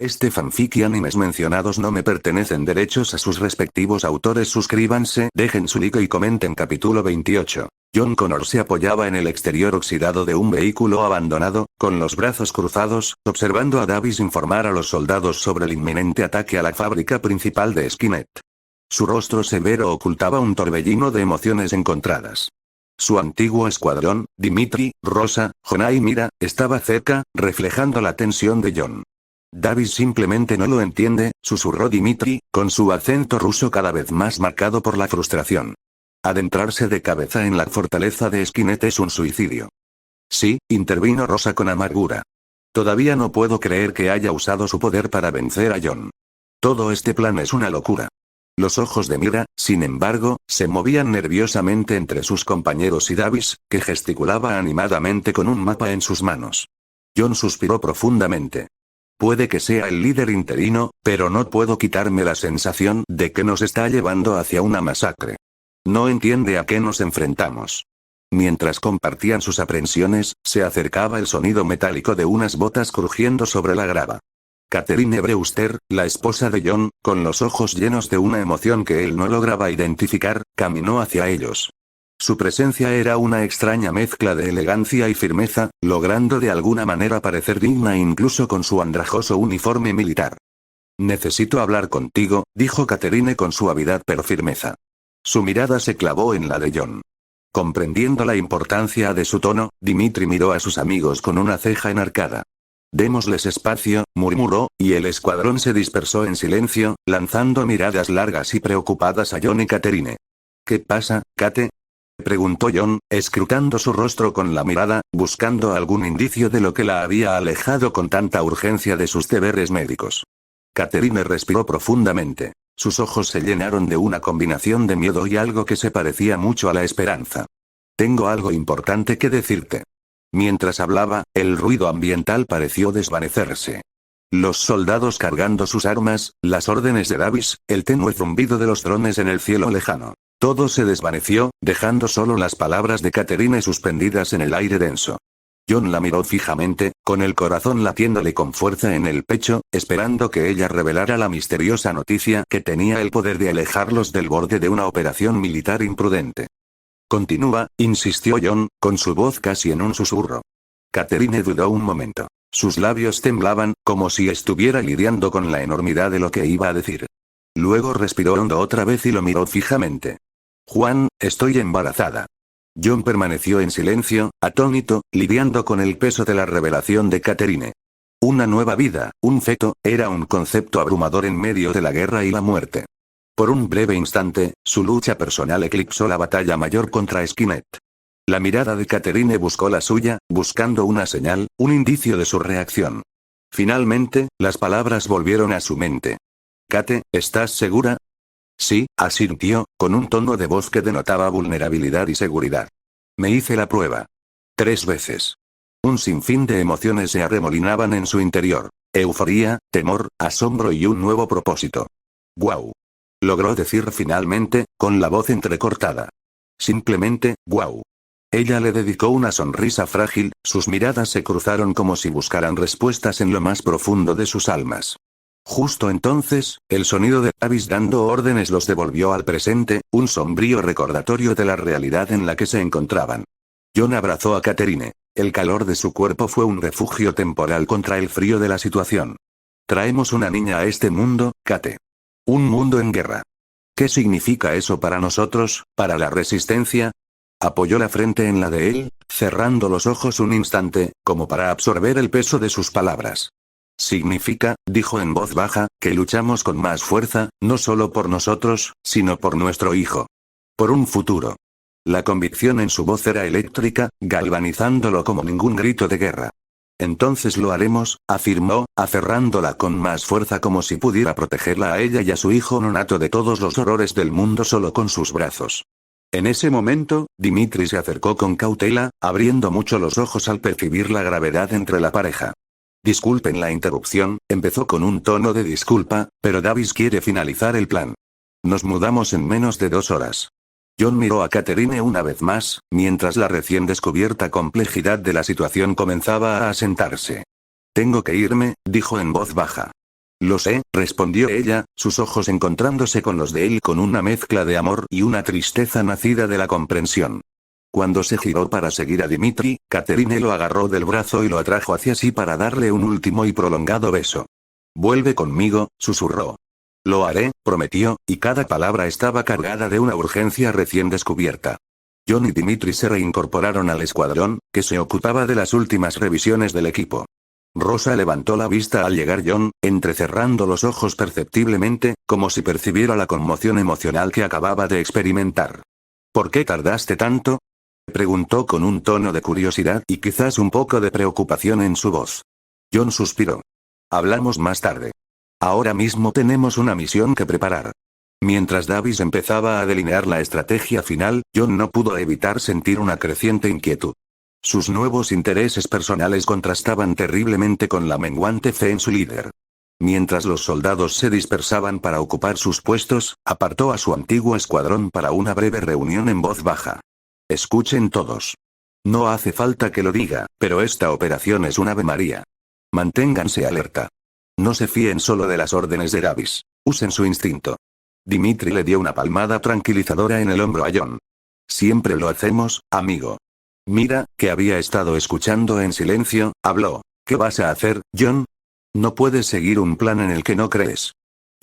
Este fanfic y animes mencionados no me pertenecen. Derechos a sus respectivos autores. Suscríbanse, dejen su like y comenten. Capítulo 28. John Connor se apoyaba en el exterior oxidado de un vehículo abandonado, con los brazos cruzados, observando a Davis informar a los soldados sobre el inminente ataque a la fábrica principal de Skynet. Su rostro severo ocultaba un torbellino de emociones encontradas. Su antiguo escuadrón, Dimitri, Rosa, Jonah y Mira, estaba cerca, reflejando la tensión de John. Davis simplemente no lo entiende, susurró Dimitri, con su acento ruso cada vez más marcado por la frustración. Adentrarse de cabeza en la fortaleza de Skynet es un suicidio. Sí, intervino Rosa con amargura. Todavía no puedo creer que haya usado su poder para vencer a John. Todo este plan es una locura. Los ojos de Mira, sin embargo, se movían nerviosamente entre sus compañeros y Davis, que gesticulaba animadamente con un mapa en sus manos. John suspiró profundamente. Puede que sea el líder interino, pero no puedo quitarme la sensación de que nos está llevando hacia una masacre. No entiende a qué nos enfrentamos. Mientras compartían sus aprensiones, se acercaba el sonido metálico de unas botas crujiendo sobre la grava. Catherine Brewster, la esposa de John, con los ojos llenos de una emoción que él no lograba identificar, caminó hacia ellos. Su presencia era una extraña mezcla de elegancia y firmeza, logrando de alguna manera parecer digna incluso con su andrajoso uniforme militar. Necesito hablar contigo, dijo Catherine con suavidad pero firmeza. Su mirada se clavó en la de John. Comprendiendo la importancia de su tono, Dimitri miró a sus amigos con una ceja enarcada. Démosles espacio, murmuró, y el escuadrón se dispersó en silencio, lanzando miradas largas y preocupadas a John y Catherine. ¿Qué pasa, Kate? Preguntó John, escrutando su rostro con la mirada, buscando algún indicio de lo que la había alejado con tanta urgencia de sus deberes médicos. Catherine respiró profundamente. Sus ojos se llenaron de una combinación de miedo y algo que se parecía mucho a la esperanza. Tengo algo importante que decirte. Mientras hablaba, el ruido ambiental pareció desvanecerse. Los soldados cargando sus armas, las órdenes de Davis, el tenue zumbido de los drones en el cielo lejano. Todo se desvaneció, dejando solo las palabras de Catherine suspendidas en el aire denso. John la miró fijamente, con el corazón latiéndole con fuerza en el pecho, esperando que ella revelara la misteriosa noticia que tenía el poder de alejarlos del borde de una operación militar imprudente. Continúa, insistió John, con su voz casi en un susurro. Catherine dudó un momento. Sus labios temblaban, como si estuviera lidiando con la enormidad de lo que iba a decir. Luego respiró hondo otra vez y lo miró fijamente. Juan, estoy embarazada. John permaneció en silencio, atónito, lidiando con el peso de la revelación de Catherine. Una nueva vida, un feto, era un concepto abrumador en medio de la guerra y la muerte. Por un breve instante, su lucha personal eclipsó la batalla mayor contra Skynet. La mirada de Catherine buscó la suya, buscando una señal, un indicio de su reacción. Finalmente, las palabras volvieron a su mente. Kate, ¿estás segura? Sí, asintió, con un tono de voz que denotaba vulnerabilidad y seguridad. Me hice la prueba. 3 veces. Un sinfín de emociones se arremolinaban en su interior. Euforía, temor, asombro y un nuevo propósito. ¡Guau! Logró decir finalmente, con la voz entrecortada. Simplemente, ¡guau! Ella le dedicó una sonrisa frágil, sus miradas se cruzaron como si buscaran respuestas en lo más profundo de sus almas. Justo entonces, el sonido de Davis dando órdenes los devolvió al presente, un sombrío recordatorio de la realidad en la que se encontraban. John abrazó a Catherine. El calor de su cuerpo fue un refugio temporal contra el frío de la situación. Traemos una niña a este mundo, Kate. Un mundo en guerra. ¿Qué significa eso para nosotros, para la resistencia? Apoyó la frente en la de él, cerrando los ojos un instante, como para absorber el peso de sus palabras. Significa, dijo en voz baja, que luchamos con más fuerza, no solo por nosotros, sino por nuestro hijo. Por un futuro. La convicción en su voz era eléctrica, galvanizándolo como ningún grito de guerra. Entonces lo haremos, afirmó, aferrándola con más fuerza como si pudiera protegerla a ella y a su hijo nonato de todos los horrores del mundo solo con sus brazos. En ese momento, Dimitri se acercó con cautela, abriendo mucho los ojos al percibir la gravedad entre la pareja. Disculpen la interrupción, empezó con un tono de disculpa, pero Davis quiere finalizar el plan. Nos mudamos en menos de 2 horas. John miró a Catherine una vez más, mientras la recién descubierta complejidad de la situación comenzaba a asentarse. Tengo que irme, dijo en voz baja. Lo sé, respondió ella, sus ojos encontrándose con los de él con una mezcla de amor y una tristeza nacida de la comprensión. Cuando se giró para seguir a Dimitri, Catherine lo agarró del brazo y lo atrajo hacia sí para darle un último y prolongado beso. «Vuelve conmigo», susurró. «Lo haré», prometió, y cada palabra estaba cargada de una urgencia recién descubierta. John y Dimitri se reincorporaron al escuadrón, que se ocupaba de las últimas revisiones del equipo. Rosa levantó la vista al llegar John, entrecerrando los ojos perceptiblemente, como si percibiera la conmoción emocional que acababa de experimentar. «¿Por qué tardaste tanto?», preguntó con un tono de curiosidad y quizás un poco de preocupación en su voz. John suspiró. «Hablamos más tarde. Ahora mismo tenemos una misión que preparar». Mientras Davis empezaba a delinear la estrategia final, John no pudo evitar sentir una creciente inquietud. Sus nuevos intereses personales contrastaban terriblemente con la menguante fe en su líder. Mientras los soldados se dispersaban para ocupar sus puestos, apartó a su antiguo escuadrón para una breve reunión en voz baja. «Escuchen todos. No hace falta que lo diga, pero esta operación es un Ave María. Manténganse alerta. No se fíen solo de las órdenes de Davis. Usen su instinto». Dimitri le dio una palmada tranquilizadora en el hombro a John. «Siempre lo hacemos, amigo». Mira, que había estado escuchando en silencio, habló. «¿Qué vas a hacer, John? No puedes seguir un plan en el que no crees».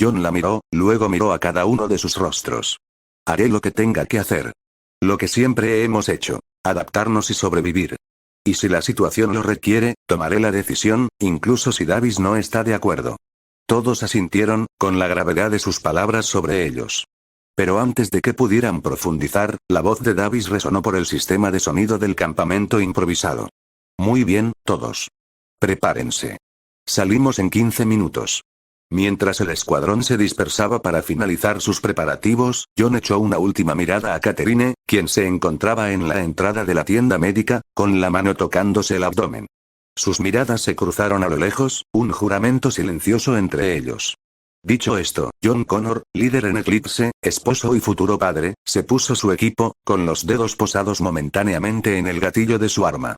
John la miró, luego miró a cada uno de sus rostros. «Haré lo que tenga que hacer. Lo que siempre hemos hecho. Adaptarnos y sobrevivir. Y si la situación lo requiere, tomaré la decisión, incluso si Davis no está de acuerdo». Todos asintieron, con la gravedad de sus palabras sobre ellos. Pero antes de que pudieran profundizar, la voz de Davis resonó por el sistema de sonido del campamento improvisado. «Muy bien, todos. Prepárense. Salimos en 15 minutos». Mientras el escuadrón se dispersaba para finalizar sus preparativos, John echó una última mirada a Catherine, quien se encontraba en la entrada de la tienda médica, con la mano tocándose el abdomen. Sus miradas se cruzaron a lo lejos, un juramento silencioso entre ellos. Dicho esto, John Connor, líder en Eclipse, esposo y futuro padre, se puso su equipo, con los dedos posados momentáneamente en el gatillo de su arma.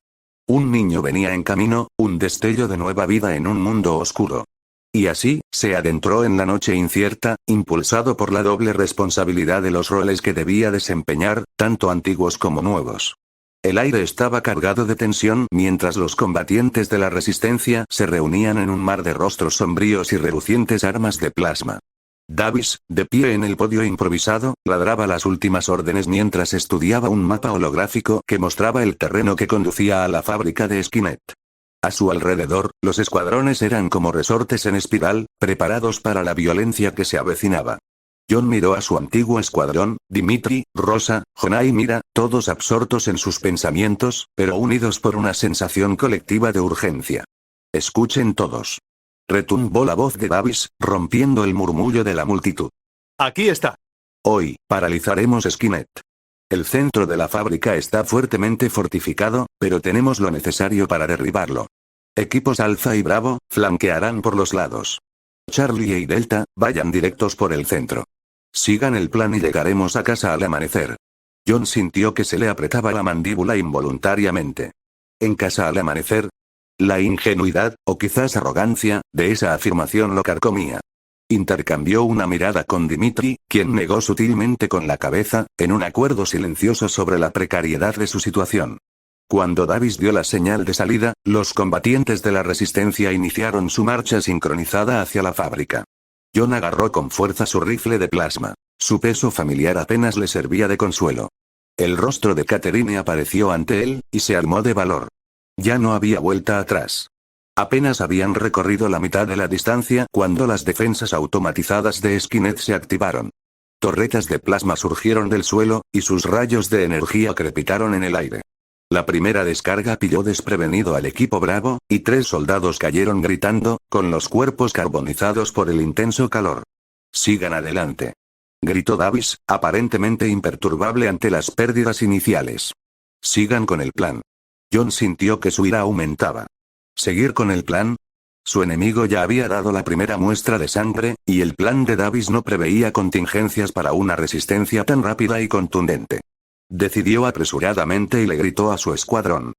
Un niño venía en camino, un destello de nueva vida en un mundo oscuro. Y así, se adentró en la noche incierta, impulsado por la doble responsabilidad de los roles que debía desempeñar, tanto antiguos como nuevos. El aire estaba cargado de tensión mientras los combatientes de la resistencia se reunían en un mar de rostros sombríos y relucientes armas de plasma. Davis, de pie en el podio improvisado, ladraba las últimas órdenes mientras estudiaba un mapa holográfico que mostraba el terreno que conducía a la fábrica de Skynet. A su alrededor, los escuadrones eran como resortes en espiral, preparados para la violencia que se avecinaba. John miró a su antiguo escuadrón, Dimitri, Rosa, Jonah y Mira, todos absortos en sus pensamientos, pero unidos por una sensación colectiva de urgencia. «Escuchen todos». Retumbó la voz de Davis, rompiendo el murmullo de la multitud. «Aquí está». «Hoy, paralizaremos Skynet. El centro de la fábrica está fuertemente fortificado, pero tenemos lo necesario para derribarlo. Equipos Alfa y Bravo, flanquearán por los lados. Charlie y Delta, vayan directos por el centro. Sigan el plan y llegaremos a casa al amanecer». John sintió que se le apretaba la mandíbula involuntariamente. ¿En casa al amanecer? La ingenuidad, o quizás arrogancia, de esa afirmación lo carcomía. Intercambió una mirada con Dimitri, quien negó sutilmente con la cabeza, en un acuerdo silencioso sobre la precariedad de su situación. Cuando Davis dio la señal de salida, los combatientes de la resistencia iniciaron su marcha sincronizada hacia la fábrica. John agarró con fuerza su rifle de plasma. Su peso familiar apenas le servía de consuelo. El rostro de Catherine apareció ante él, y se armó de valor. Ya no había vuelta atrás. Apenas habían recorrido la mitad de la distancia cuando las defensas automatizadas de Skynet se activaron. Torretas de plasma surgieron del suelo, y sus rayos de energía crepitaron en el aire. La primera descarga pilló desprevenido al equipo Bravo, y 3 soldados cayeron gritando, con los cuerpos carbonizados por el intenso calor. «Sigan adelante», gritó Davis, aparentemente imperturbable ante las pérdidas iniciales. «Sigan con el plan». John sintió que su ira aumentaba. ¿Seguir con el plan? Su enemigo ya había dado la primera muestra de sangre, y el plan de Davis no preveía contingencias para una resistencia tan rápida y contundente. Decidió apresuradamente y le gritó a su escuadrón.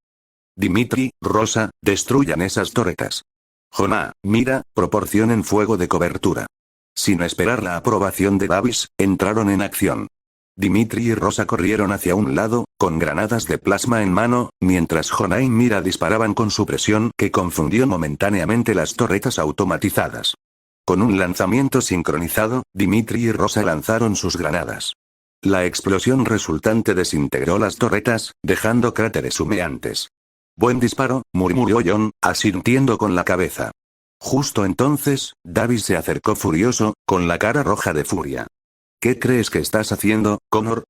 «Dimitri, Rosa, destruyan esas torretas. Jonah, mira, proporcionen fuego de cobertura. Sin esperar la aprobación de Davis, entraron en acción. Dimitri y Rosa corrieron hacia un lado, con granadas de plasma en mano, mientras Jonah y Mira disparaban con su presión que confundió momentáneamente las torretas automatizadas. Con un lanzamiento sincronizado, Dimitri y Rosa lanzaron sus granadas. La explosión resultante desintegró las torretas, dejando cráteres humeantes. Buen disparo, murmuró John, asintiendo con la cabeza. Justo entonces, Davis se acercó furioso, con la cara roja de furia. ¿Qué crees que estás haciendo, Connor?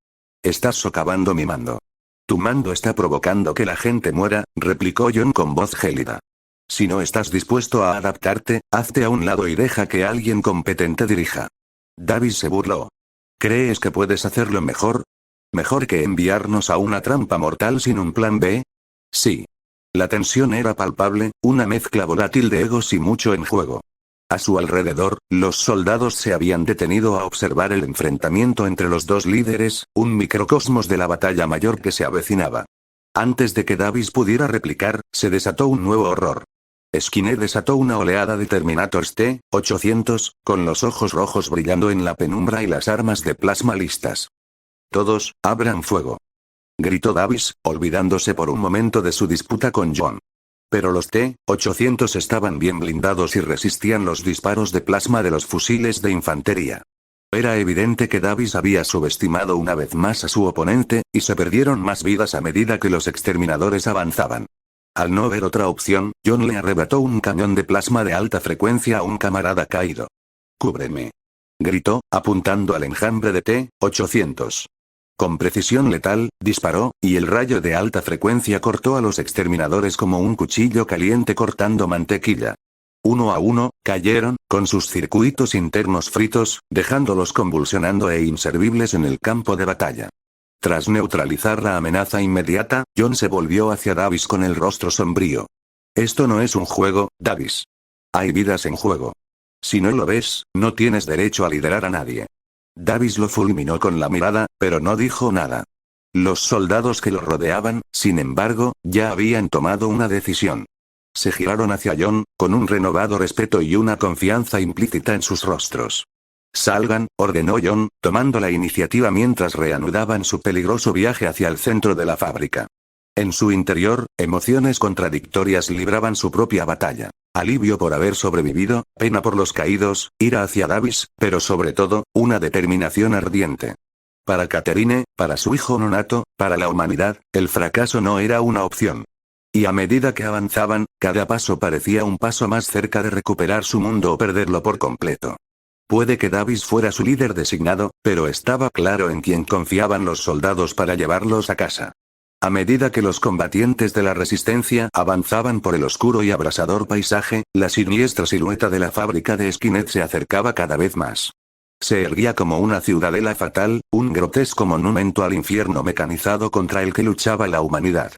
Estás socavando mi mando. Tu mando está provocando que la gente muera, replicó John con voz gélida. Si no estás dispuesto a adaptarte, hazte a un lado y deja que alguien competente dirija. Davis se burló. ¿Crees que puedes hacerlo mejor? ¿Mejor que enviarnos a una trampa mortal sin un plan B? Sí. La tensión era palpable, una mezcla volátil de egos y mucho en juego. A su alrededor, los soldados se habían detenido a observar el enfrentamiento entre los dos líderes, un microcosmos de la batalla mayor que se avecinaba. Antes de que Davis pudiera replicar, se desató un nuevo horror. Skinner desató una oleada de Terminators T-800, con los ojos rojos brillando en la penumbra y las armas de plasma listas. Todos, abran fuego. Gritó Davis, olvidándose por un momento de su disputa con John. Pero los T-800 estaban bien blindados y resistían los disparos de plasma de los fusiles de infantería. Era evidente que Davis había subestimado una vez más a su oponente, y se perdieron más vidas a medida que los exterminadores avanzaban. Al no ver otra opción, John le arrebató un cañón de plasma de alta frecuencia a un camarada caído. «¡Cúbreme!», gritó, apuntando al enjambre de T-800. Con precisión letal, disparó, y el rayo de alta frecuencia cortó a los exterminadores como un cuchillo caliente cortando mantequilla. Uno a uno, cayeron, con sus circuitos internos fritos, dejándolos convulsionando e inservibles en el campo de batalla. Tras neutralizar la amenaza inmediata, John se volvió hacia Davis con el rostro sombrío. Esto no es un juego, Davis. Hay vidas en juego. Si no lo ves, no tienes derecho a liderar a nadie. Davis lo fulminó con la mirada, pero no dijo nada. Los soldados que lo rodeaban, sin embargo, ya habían tomado una decisión. Se giraron hacia John, con un renovado respeto y una confianza implícita en sus rostros. «Salgan», ordenó John, tomando la iniciativa mientras reanudaban su peligroso viaje hacia el centro de la fábrica. En su interior, emociones contradictorias libraban su propia batalla. Alivio por haber sobrevivido, pena por los caídos, ira hacia Davis, pero sobre todo, una determinación ardiente. Para Catherine, para su hijo nonato, para la humanidad, el fracaso no era una opción. Y a medida que avanzaban, cada paso parecía un paso más cerca de recuperar su mundo o perderlo por completo. Puede que Davis fuera su líder designado, pero estaba claro en quién confiaban los soldados para llevarlos a casa. A medida que los combatientes de la resistencia avanzaban por el oscuro y abrasador paisaje, la siniestra silueta de la fábrica de Skynet se acercaba cada vez más. Se erguía como una ciudadela fatal, un grotesco monumento al infierno mecanizado contra el que luchaba la humanidad.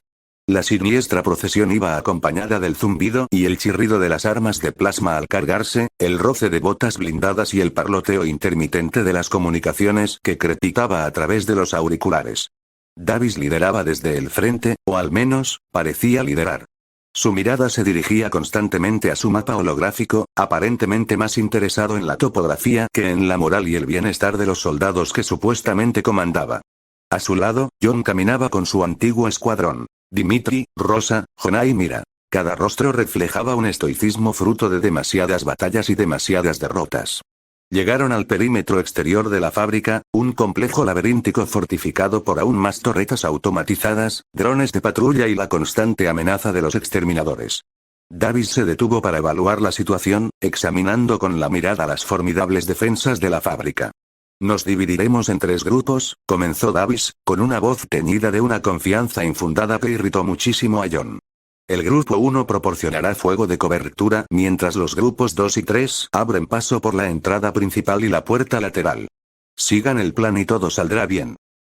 La siniestra procesión iba acompañada del zumbido y el chirrido de las armas de plasma al cargarse, el roce de botas blindadas y el parloteo intermitente de las comunicaciones que crepitaba a través de los auriculares. Davis lideraba desde el frente, o al menos, parecía liderar. Su mirada se dirigía constantemente a su mapa holográfico, aparentemente más interesado en la topografía que en la moral y el bienestar de los soldados que supuestamente comandaba. A su lado, John caminaba con su antiguo escuadrón. Dimitri, Rosa, Jonah y Mira. Cada rostro reflejaba un estoicismo fruto de demasiadas batallas y demasiadas derrotas. Llegaron al perímetro exterior de la fábrica, un complejo laberíntico fortificado por aún más torretas automatizadas, drones de patrulla y la constante amenaza de los exterminadores. Davis se detuvo para evaluar la situación, examinando con la mirada las formidables defensas de la fábrica. «Nos dividiremos en 3 grupos», comenzó Davis, con una voz teñida de una confianza infundada que irritó muchísimo a John. El grupo 1 proporcionará fuego de cobertura mientras los grupos 2 y 3 abren paso por la entrada principal y la puerta lateral. Sigan el plan y todo saldrá bien.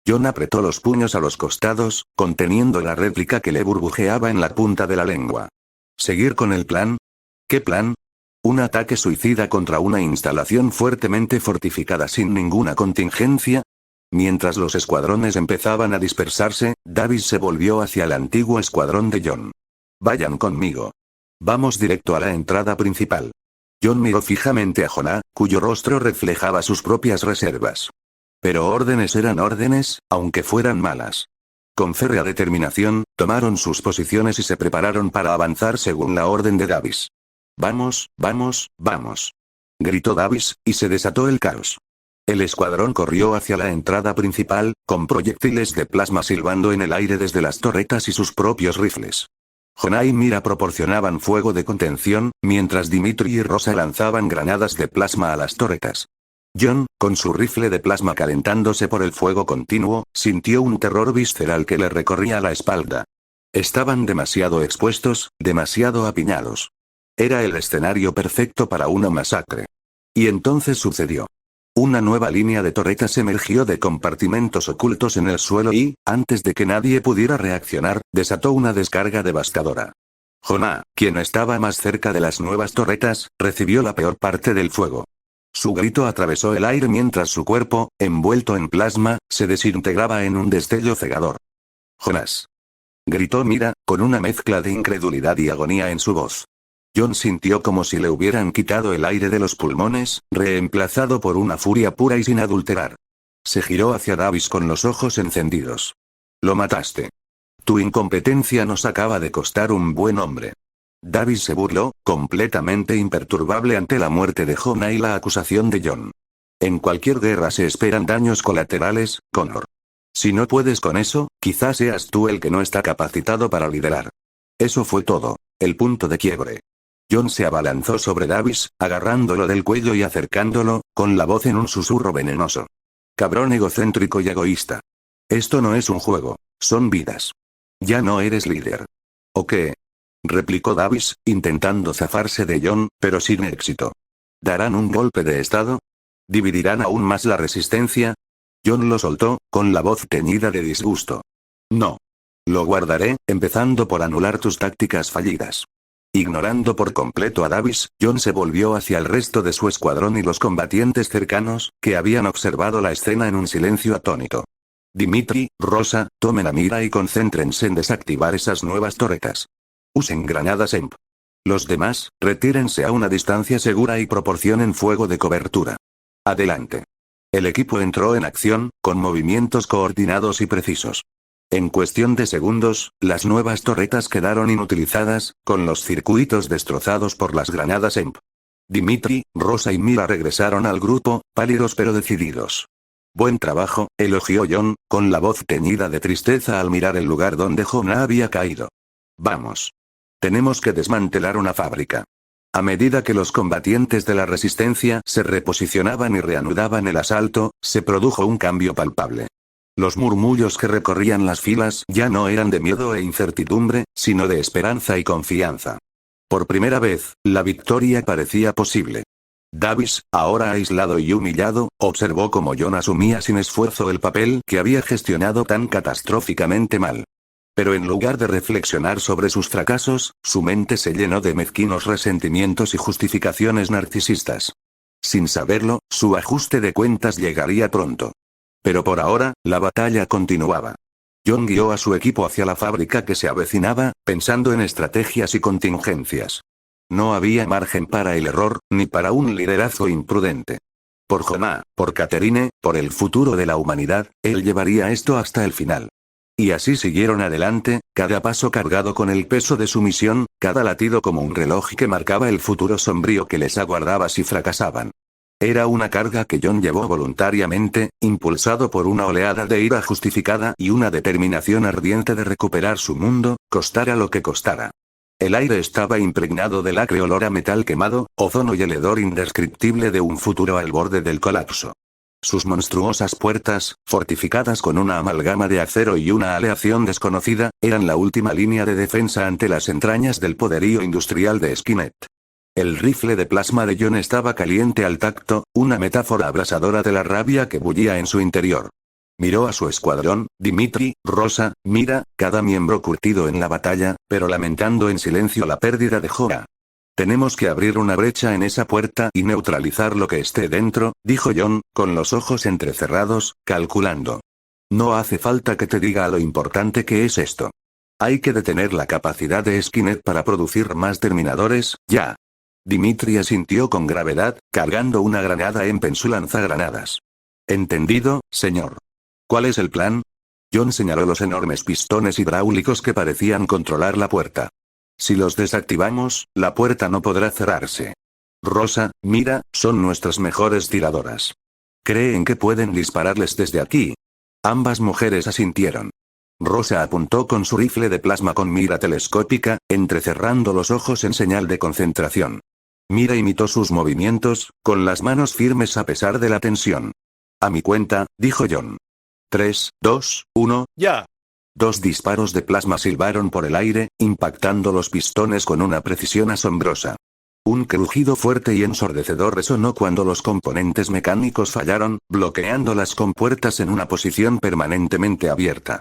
John apretó los puños a los costados, conteniendo la réplica que le burbujeaba en la punta de la lengua. ¿Seguir con el plan? ¿Qué plan? ¿Un ataque suicida contra una instalación fuertemente fortificada sin ninguna contingencia? Mientras los escuadrones empezaban a dispersarse, Davis se volvió hacia el antiguo escuadrón de John. «Vayan conmigo. Vamos directo a la entrada principal. Jon miró fijamente a Jonah, cuyo rostro reflejaba sus propias reservas. Pero órdenes eran órdenes, aunque fueran malas. Con férrea determinación, tomaron sus posiciones y se prepararon para avanzar según la orden de Davis. «Vamos, vamos, vamos», gritó Davis, y se desató el caos. El escuadrón corrió hacia la entrada principal, con proyectiles de plasma silbando en el aire desde las torretas y sus propios rifles. Jonah y Mira proporcionaban fuego de contención, mientras Dimitri y Rosa lanzaban granadas de plasma a las torretas. Jon, con su rifle de plasma calentándose por el fuego continuo, sintió un terror visceral que le recorría la espalda. Estaban demasiado expuestos, demasiado apiñados. Era el escenario perfecto para una masacre. Y entonces sucedió. Una nueva línea de torretas emergió de compartimentos ocultos en el suelo y, antes de que nadie pudiera reaccionar, desató una descarga devastadora. Jonah, quien estaba más cerca de las nuevas torretas, recibió la peor parte del fuego. Su grito atravesó el aire mientras su cuerpo, envuelto en plasma, se desintegraba en un destello cegador. «Jonás», gritó Mira, con una mezcla de incredulidad y agonía en su voz. Jon sintió como si le hubieran quitado el aire de los pulmones, reemplazado por una furia pura y sin adulterar. Se giró hacia Davis con los ojos encendidos. «Lo mataste. Tu incompetencia nos acaba de costar un buen hombre». Davis se burló, completamente imperturbable ante la muerte de Jonah y la acusación de Jon. «En cualquier guerra se esperan daños colaterales, Connor. Si no puedes con eso, quizás seas tú el que no está capacitado para liderar». Eso fue todo. El punto de quiebre. Jon se abalanzó sobre Davis, agarrándolo del cuello y acercándolo, con la voz en un susurro venenoso. «Cabrón egocéntrico y egoísta. Esto no es un juego, son vidas. Ya no eres líder». «¿O qué?», replicó Davis, intentando zafarse de Jon, pero sin éxito. «¿Darán un golpe de estado? ¿Dividirán aún más la resistencia?». Jon lo soltó, con la voz teñida de disgusto. «No. Lo guardaré, empezando por anular tus tácticas fallidas». Ignorando por completo a Davis, Jon se volvió hacia el resto de su escuadrón y los combatientes cercanos, que habían observado la escena en un silencio atónito. «Dimitri, Rosa, tomen a Mira y concéntrense en desactivar esas nuevas torretas. Usen granadas EMP. Los demás, retírense a una distancia segura y proporcionen fuego de cobertura. Adelante». El equipo entró en acción, con movimientos coordinados y precisos. En cuestión de segundos, las nuevas torretas quedaron inutilizadas, con los circuitos destrozados por las granadas EMP. Dimitri, Rosa y Mira regresaron al grupo, pálidos pero decididos. «Buen trabajo», elogió Jon, con la voz teñida de tristeza al mirar el lugar donde Jonah había caído. «Vamos. Tenemos que desmantelar una fábrica». A medida que los combatientes de la resistencia se reposicionaban y reanudaban el asalto, se produjo un cambio palpable. Los murmullos que recorrían las filas ya no eran de miedo e incertidumbre, sino de esperanza y confianza. Por primera vez, la victoria parecía posible. Davis, ahora aislado y humillado, observó cómo Jon asumía sin esfuerzo el papel que había gestionado tan catastróficamente mal. Pero en lugar de reflexionar sobre sus fracasos, su mente se llenó de mezquinos resentimientos y justificaciones narcisistas. Sin saberlo, su ajuste de cuentas llegaría pronto. Pero por ahora, la batalla continuaba. Jon guió a su equipo hacia la fábrica que se avecinaba, pensando en estrategias y contingencias. No había margen para el error, ni para un liderazgo imprudente. Por Jonah, por Catherine, por el futuro de la humanidad, él llevaría esto hasta el final. Y así siguieron adelante, cada paso cargado con el peso de su misión, cada latido como un reloj que marcaba el futuro sombrío que les aguardaba si fracasaban. Era una carga que Jon llevó voluntariamente, impulsado por una oleada de ira justificada y una determinación ardiente de recuperar su mundo, costara lo que costara. El aire estaba impregnado del acre olor a metal quemado, ozono y el hedor indescriptible de un futuro al borde del colapso. Sus monstruosas puertas, fortificadas con una amalgama de acero y una aleación desconocida, eran la última línea de defensa ante las entrañas del poderío industrial de Skynet. El rifle de plasma de Jon estaba caliente al tacto, una metáfora abrasadora de la rabia que bullía en su interior. Miró a su escuadrón, Dimitri, Rosa, Mira, cada miembro curtido en la batalla, pero lamentando en silencio la pérdida de Jonah. «Tenemos que abrir una brecha en esa puerta y neutralizar lo que esté dentro», dijo Jon, con los ojos entrecerrados, calculando. «No hace falta que te diga lo importante que es esto. Hay que detener la capacidad de Skynet para producir más terminadores, ya. Dimitri asintió con gravedad, cargando una granada EMP en su lanzagranadas. Entendido, señor. ¿Cuál es el plan? John señaló los enormes pistones hidráulicos que parecían controlar la puerta. Si los desactivamos, la puerta no podrá cerrarse. Rosa, mira, son nuestras mejores tiradoras. ¿Creen que pueden dispararles desde aquí? Ambas mujeres asintieron. Rosa apuntó con su rifle de plasma con mira telescópica, entrecerrando los ojos en señal de concentración. Mira imitó sus movimientos, con las manos firmes a pesar de la tensión. A mi cuenta, dijo John. 3, 2, 1, ya. 2 disparos de plasma silbaron por el aire, impactando los pistones con una precisión asombrosa. Un crujido fuerte y ensordecedor resonó cuando los componentes mecánicos fallaron, bloqueando las compuertas en una posición permanentemente abierta.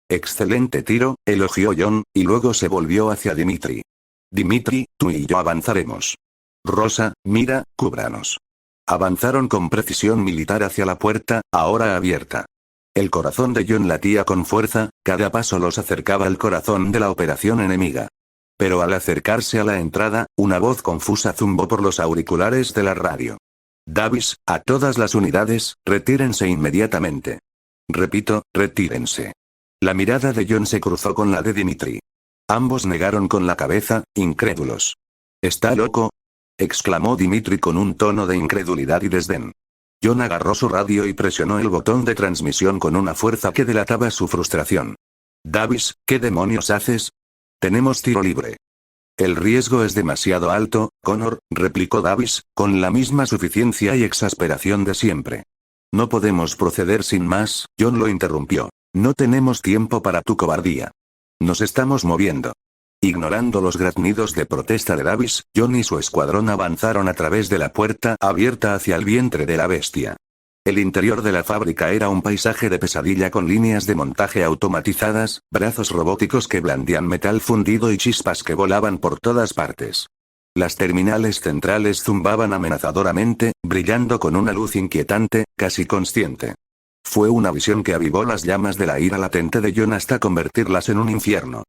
Excelente tiro, elogió John, y luego se volvió hacia Dimitri. Dimitri, tú y yo avanzaremos. Rosa, mira, cúbranos. Avanzaron con precisión militar hacia la puerta, ahora abierta. El corazón de John latía con fuerza, cada paso los acercaba al corazón de la operación enemiga. Pero al acercarse a la entrada, una voz confusa zumbó por los auriculares de la radio. Davis, a todas las unidades, retírense inmediatamente. Repito, retírense. La mirada de John se cruzó con la de Dimitri. Ambos negaron con la cabeza, incrédulos. ¿Está loco?, exclamó Dimitri con un tono de incredulidad y desdén. John agarró su radio y presionó el botón de transmisión con una fuerza que delataba su frustración. Davis, ¿qué demonios haces? Tenemos tiro libre. El riesgo es demasiado alto, Connor, replicó Davis, con la misma suficiencia y exasperación de siempre. No podemos proceder sin más, John lo interrumpió. No tenemos tiempo para tu cobardía. Nos estamos moviendo. Ignorando los graznidos de protesta de Davis, John y su escuadrón avanzaron a través de la puerta abierta hacia el vientre de la bestia. El interior de la fábrica era un paisaje de pesadilla con líneas de montaje automatizadas, brazos robóticos que blandían metal fundido y chispas que volaban por todas partes. Las terminales centrales zumbaban amenazadoramente, brillando con una luz inquietante, casi consciente. Fue una visión que avivó las llamas de la ira latente de John hasta convertirlas en un infierno.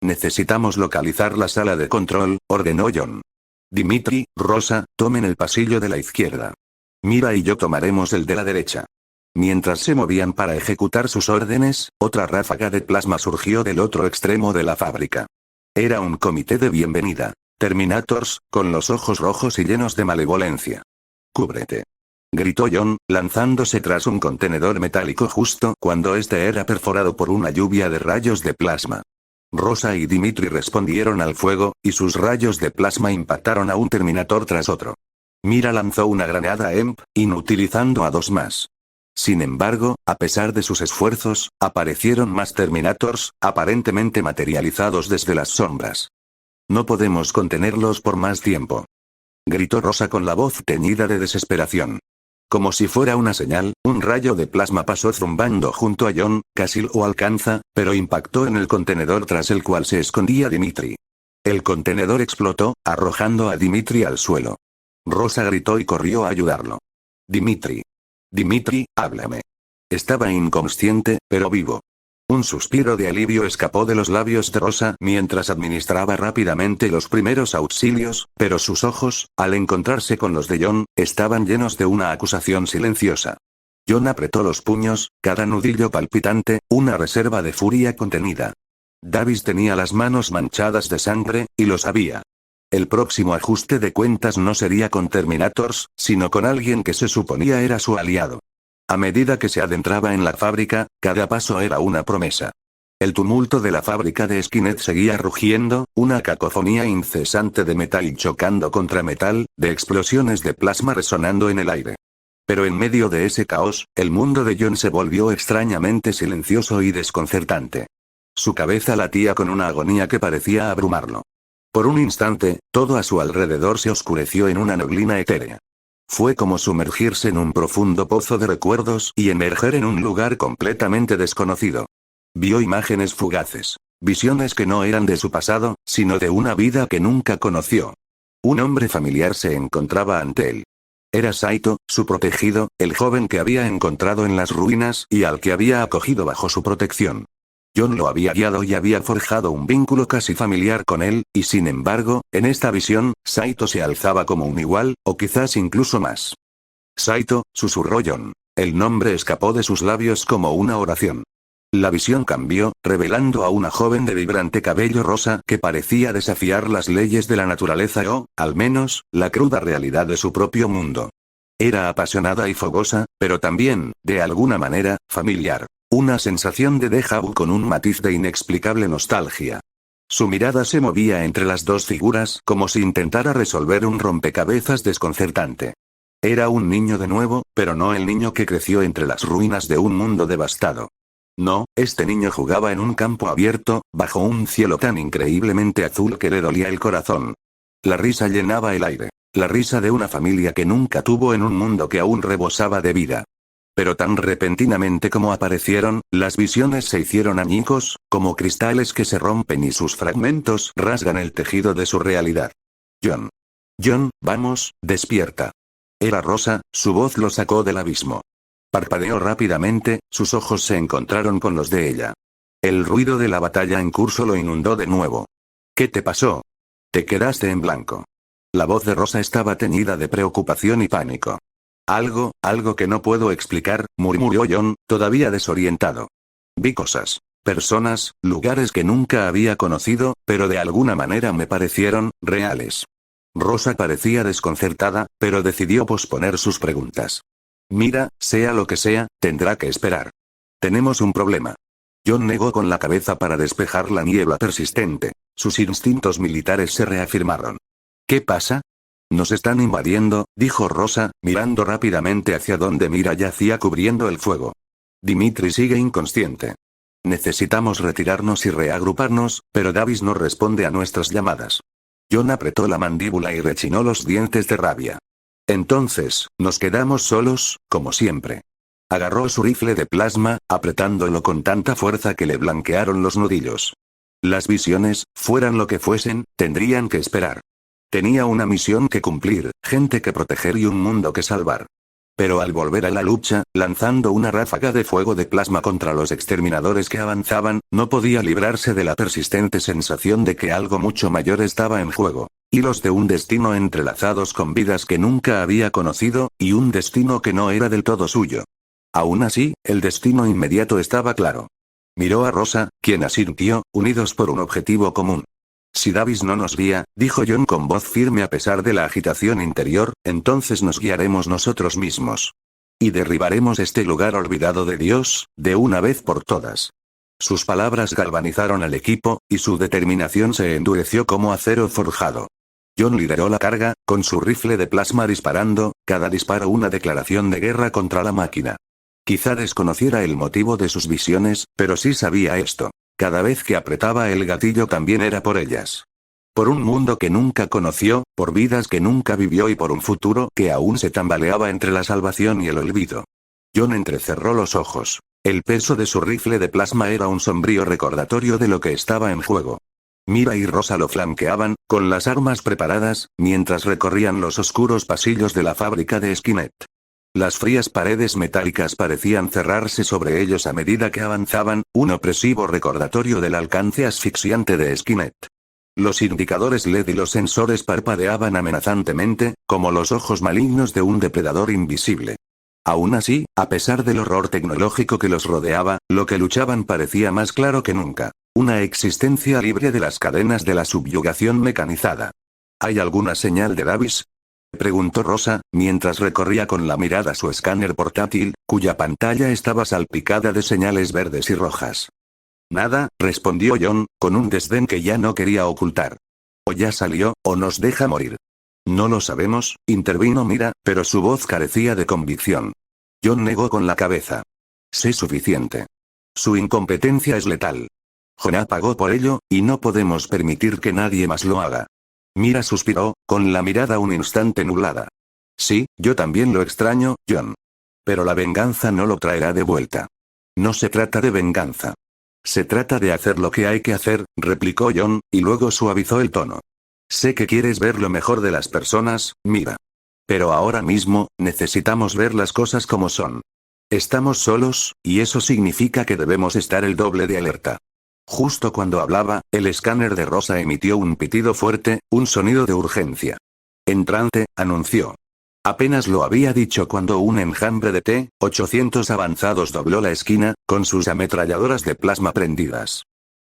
Necesitamos localizar la sala de control, ordenó John. Dimitri, Rosa, tomen el pasillo de la izquierda. Mira y yo tomaremos el de la derecha. Mientras se movían para ejecutar sus órdenes, otra ráfaga de plasma surgió del otro extremo de la fábrica. Era un comité de bienvenida. Terminators, con los ojos rojos y llenos de malevolencia. ¡Cúbrete!, gritó John, lanzándose tras un contenedor metálico justo cuando este era perforado por una lluvia de rayos de plasma. Rosa y Dimitri respondieron al fuego, y sus rayos de plasma impactaron a un Terminator tras otro. Mira lanzó una granada EMP, inutilizando a 2 más. Sin embargo, a pesar de sus esfuerzos, aparecieron más Terminators, aparentemente materializados desde las sombras. No podemos contenerlos por más tiempo, gritó Rosa con la voz teñida de desesperación. Como si fuera una señal, un rayo de plasma pasó zumbando junto a John, casi lo alcanza, pero impactó en el contenedor tras el cual se escondía Dimitri. El contenedor explotó, arrojando a Dimitri al suelo. Rosa gritó y corrió a ayudarlo. Dimitri. Dimitri, háblame. Estaba inconsciente, pero vivo. Un suspiro de alivio escapó de los labios de Rosa mientras administraba rápidamente los primeros auxilios, pero sus ojos, al encontrarse con los de John, estaban llenos de una acusación silenciosa. John apretó los puños, cada nudillo palpitante, una reserva de furia contenida. Davis tenía las manos manchadas de sangre, y lo sabía. El próximo ajuste de cuentas no sería con Terminators, sino con alguien que se suponía era su aliado. A medida que se adentraba en la fábrica, cada paso era una promesa. El tumulto de la fábrica de Skynet seguía rugiendo, una cacofonía incesante de metal chocando contra metal, de explosiones de plasma resonando en el aire. Pero en medio de ese caos, el mundo de John se volvió extrañamente silencioso y desconcertante. Su cabeza latía con una agonía que parecía abrumarlo. Por un instante, todo a su alrededor se oscureció en una neblina etérea. Fue como sumergirse en un profundo pozo de recuerdos y emerger en un lugar completamente desconocido. Vio imágenes fugaces, visiones que no eran de su pasado, sino de una vida que nunca conoció. Un hombre familiar se encontraba ante él. Era Saito, su protegido, el joven que había encontrado en las ruinas y al que había acogido bajo su protección. John lo había guiado y había forjado un vínculo casi familiar con él, y sin embargo, en esta visión, Saito se alzaba como un igual, o quizás incluso más. Saito, susurró John. El nombre escapó de sus labios como una oración. La visión cambió, revelando a una joven de vibrante cabello rosa que parecía desafiar las leyes de la naturaleza o, al menos, la cruda realidad de su propio mundo. Era apasionada y fogosa, pero también, de alguna manera, familiar. Una sensación de déjà vu con un matiz de inexplicable nostalgia. Su mirada se movía entre las dos figuras como si intentara resolver un rompecabezas desconcertante. Era un niño de nuevo, pero no el niño que creció entre las ruinas de un mundo devastado. No, este niño jugaba en un campo abierto, bajo un cielo tan increíblemente azul que le dolía el corazón. La risa llenaba el aire. La risa de una familia que nunca tuvo en un mundo que aún rebosaba de vida. Pero tan repentinamente como aparecieron, las visiones se hicieron añicos, como cristales que se rompen y sus fragmentos rasgan el tejido de su realidad. John. John, vamos, despierta. Era Rosa, su voz lo sacó del abismo. Parpadeó rápidamente, sus ojos se encontraron con los de ella. El ruido de la batalla en curso lo inundó de nuevo. ¿Qué te pasó? Te quedaste en blanco. La voz de Rosa estaba teñida de preocupación y pánico. Algo que no puedo explicar, murmuró John, todavía desorientado. Vi cosas, personas, lugares que nunca había conocido, pero de alguna manera me parecieron reales. Rosa parecía desconcertada, pero decidió posponer sus preguntas. Mira, sea lo que sea, tendrá que esperar. Tenemos un problema. John negó con la cabeza para despejar la niebla persistente. Sus instintos militares se reafirmaron. ¿Qué pasa? Nos están invadiendo, dijo Rosa, mirando rápidamente hacia donde Mira yacía cubriendo el fuego. Dimitri sigue inconsciente. Necesitamos retirarnos y reagruparnos, pero Davis no responde a nuestras llamadas. John apretó la mandíbula y rechinó los dientes de rabia. Entonces, nos quedamos solos, como siempre. Agarró su rifle de plasma, apretándolo con tanta fuerza que le blanquearon los nudillos. Las visiones, fueran lo que fuesen, tendrían que esperar. Tenía una misión que cumplir, gente que proteger y un mundo que salvar. Pero al volver a la lucha, lanzando una ráfaga de fuego de plasma contra los exterminadores que avanzaban, no podía librarse de la persistente sensación de que algo mucho mayor estaba en juego. Hilos de un destino entrelazados con vidas que nunca había conocido, y un destino que no era del todo suyo. Aún así, el destino inmediato estaba claro. Miró a Rosa, quien asintió, unidos por un objetivo común. Si Davis no nos guía, dijo John con voz firme a pesar de la agitación interior, entonces nos guiaremos nosotros mismos. Y derribaremos este lugar olvidado de Dios, de una vez por todas. Sus palabras galvanizaron al equipo, y su determinación se endureció como acero forjado. John lideró la carga, con su rifle de plasma disparando, cada disparo una declaración de guerra contra la máquina. Quizá desconociera el motivo de sus visiones, pero sí sabía esto. Cada vez que apretaba el gatillo también era por ellas. Por un mundo que nunca conoció, por vidas que nunca vivió y por un futuro que aún se tambaleaba entre la salvación y el olvido. John entrecerró los ojos. El peso de su rifle de plasma era un sombrío recordatorio de lo que estaba en juego. Mira y Rosa lo flanqueaban, con las armas preparadas, mientras recorrían los oscuros pasillos de la fábrica de Skynet. Las frías paredes metálicas parecían cerrarse sobre ellos a medida que avanzaban, un opresivo recordatorio del alcance asfixiante de Skynet. Los indicadores LED y los sensores parpadeaban amenazantemente, como los ojos malignos de un depredador invisible. Aún así, a pesar del horror tecnológico que los rodeaba, lo que luchaban parecía más claro que nunca. Una existencia libre de las cadenas de la subyugación mecanizada. ¿Hay alguna señal de Davis? Preguntó Rosa, mientras recorría con la mirada su escáner portátil, cuya pantalla estaba salpicada de señales verdes y rojas. Nada, respondió John, con un desdén que ya no quería ocultar. O ya salió, o nos deja morir. No lo sabemos, intervino Mira, pero su voz carecía de convicción. John negó con la cabeza. Sé suficiente. Su incompetencia es letal. Jonah pagó por ello, y no podemos permitir que nadie más lo haga. Mira suspiró, con la mirada un instante nublada. Sí, yo también lo extraño, John. Pero la venganza no lo traerá de vuelta. No se trata de venganza. Se trata de hacer lo que hay que hacer, replicó John, y luego suavizó el tono. Sé que quieres ver lo mejor de las personas, Mira. Pero ahora mismo, necesitamos ver las cosas como son. Estamos solos, y eso significa que debemos estar el doble de alerta. Justo cuando hablaba, el escáner de Rosa emitió un pitido fuerte, un sonido de urgencia. Entrante, anunció. Apenas lo había dicho cuando un enjambre de T-800 avanzados dobló la esquina, con sus ametralladoras de plasma prendidas.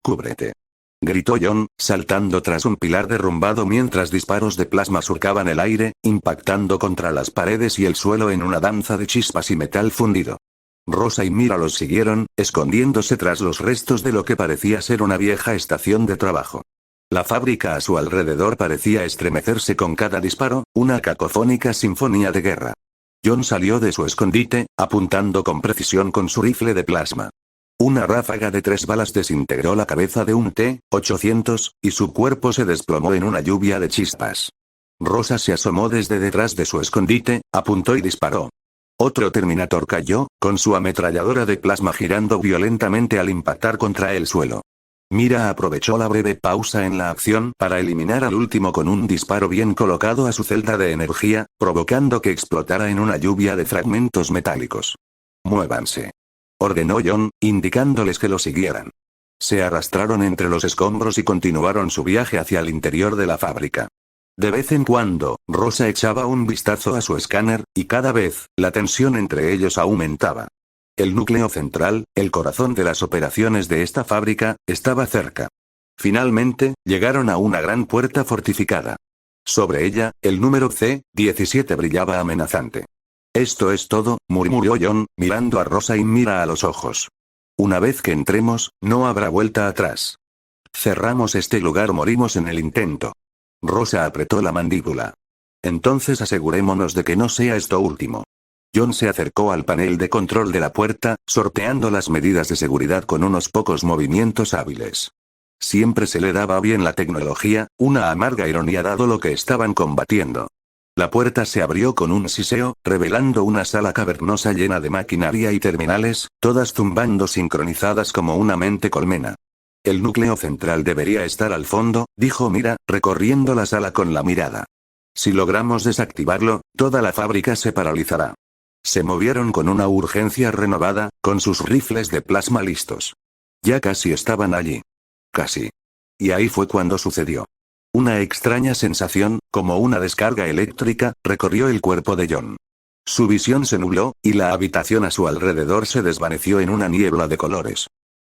¡Cúbrete!, gritó John, saltando tras un pilar derrumbado mientras disparos de plasma surcaban el aire, impactando contra las paredes y el suelo en una danza de chispas y metal fundido. Rosa y Mira los siguieron, escondiéndose tras los restos de lo que parecía ser una vieja estación de trabajo. La fábrica a su alrededor parecía estremecerse con cada disparo, una cacofónica sinfonía de guerra. John salió de su escondite, apuntando con precisión con su rifle de plasma. Una ráfaga de 3 balas desintegró la cabeza de un T-800, y su cuerpo se desplomó en una lluvia de chispas. Rosa se asomó desde detrás de su escondite, apuntó y disparó. Otro Terminator cayó, con su ametralladora de plasma girando violentamente al impactar contra el suelo. Mira aprovechó la breve pausa en la acción para eliminar al último con un disparo bien colocado a su celda de energía, provocando que explotara en una lluvia de fragmentos metálicos. «Muévanse», ordenó John, indicándoles que lo siguieran. Se arrastraron entre los escombros y continuaron su viaje hacia el interior de la fábrica. De vez en cuando, Rosa echaba un vistazo a su escáner, y cada vez, la tensión entre ellos aumentaba. El núcleo central, el corazón de las operaciones de esta fábrica, estaba cerca. Finalmente, llegaron a una gran puerta fortificada. Sobre ella, el número C-17 brillaba amenazante. «Esto es todo», murmuró John, mirando a Rosa y Mira a los ojos. «Una vez que entremos, no habrá vuelta atrás. Cerramos este lugar o morimos en el intento». Rosa apretó la mandíbula. «Entonces asegurémonos de que no sea esto último». John se acercó al panel de control de la puerta, sorteando las medidas de seguridad con unos pocos movimientos hábiles. Siempre se le daba bien la tecnología, una amarga ironía dado lo que estaban combatiendo. La puerta se abrió con un siseo, revelando una sala cavernosa llena de maquinaria y terminales, todas zumbando sincronizadas como una mente colmena. «El núcleo central debería estar al fondo», dijo Mira, recorriendo la sala con la mirada. «Si logramos desactivarlo, toda la fábrica se paralizará». Se movieron con una urgencia renovada, con sus rifles de plasma listos. Ya casi estaban allí. Casi. Y ahí fue cuando sucedió. Una extraña sensación, como una descarga eléctrica, recorrió el cuerpo de John. Su visión se nubló, y la habitación a su alrededor se desvaneció en una niebla de colores.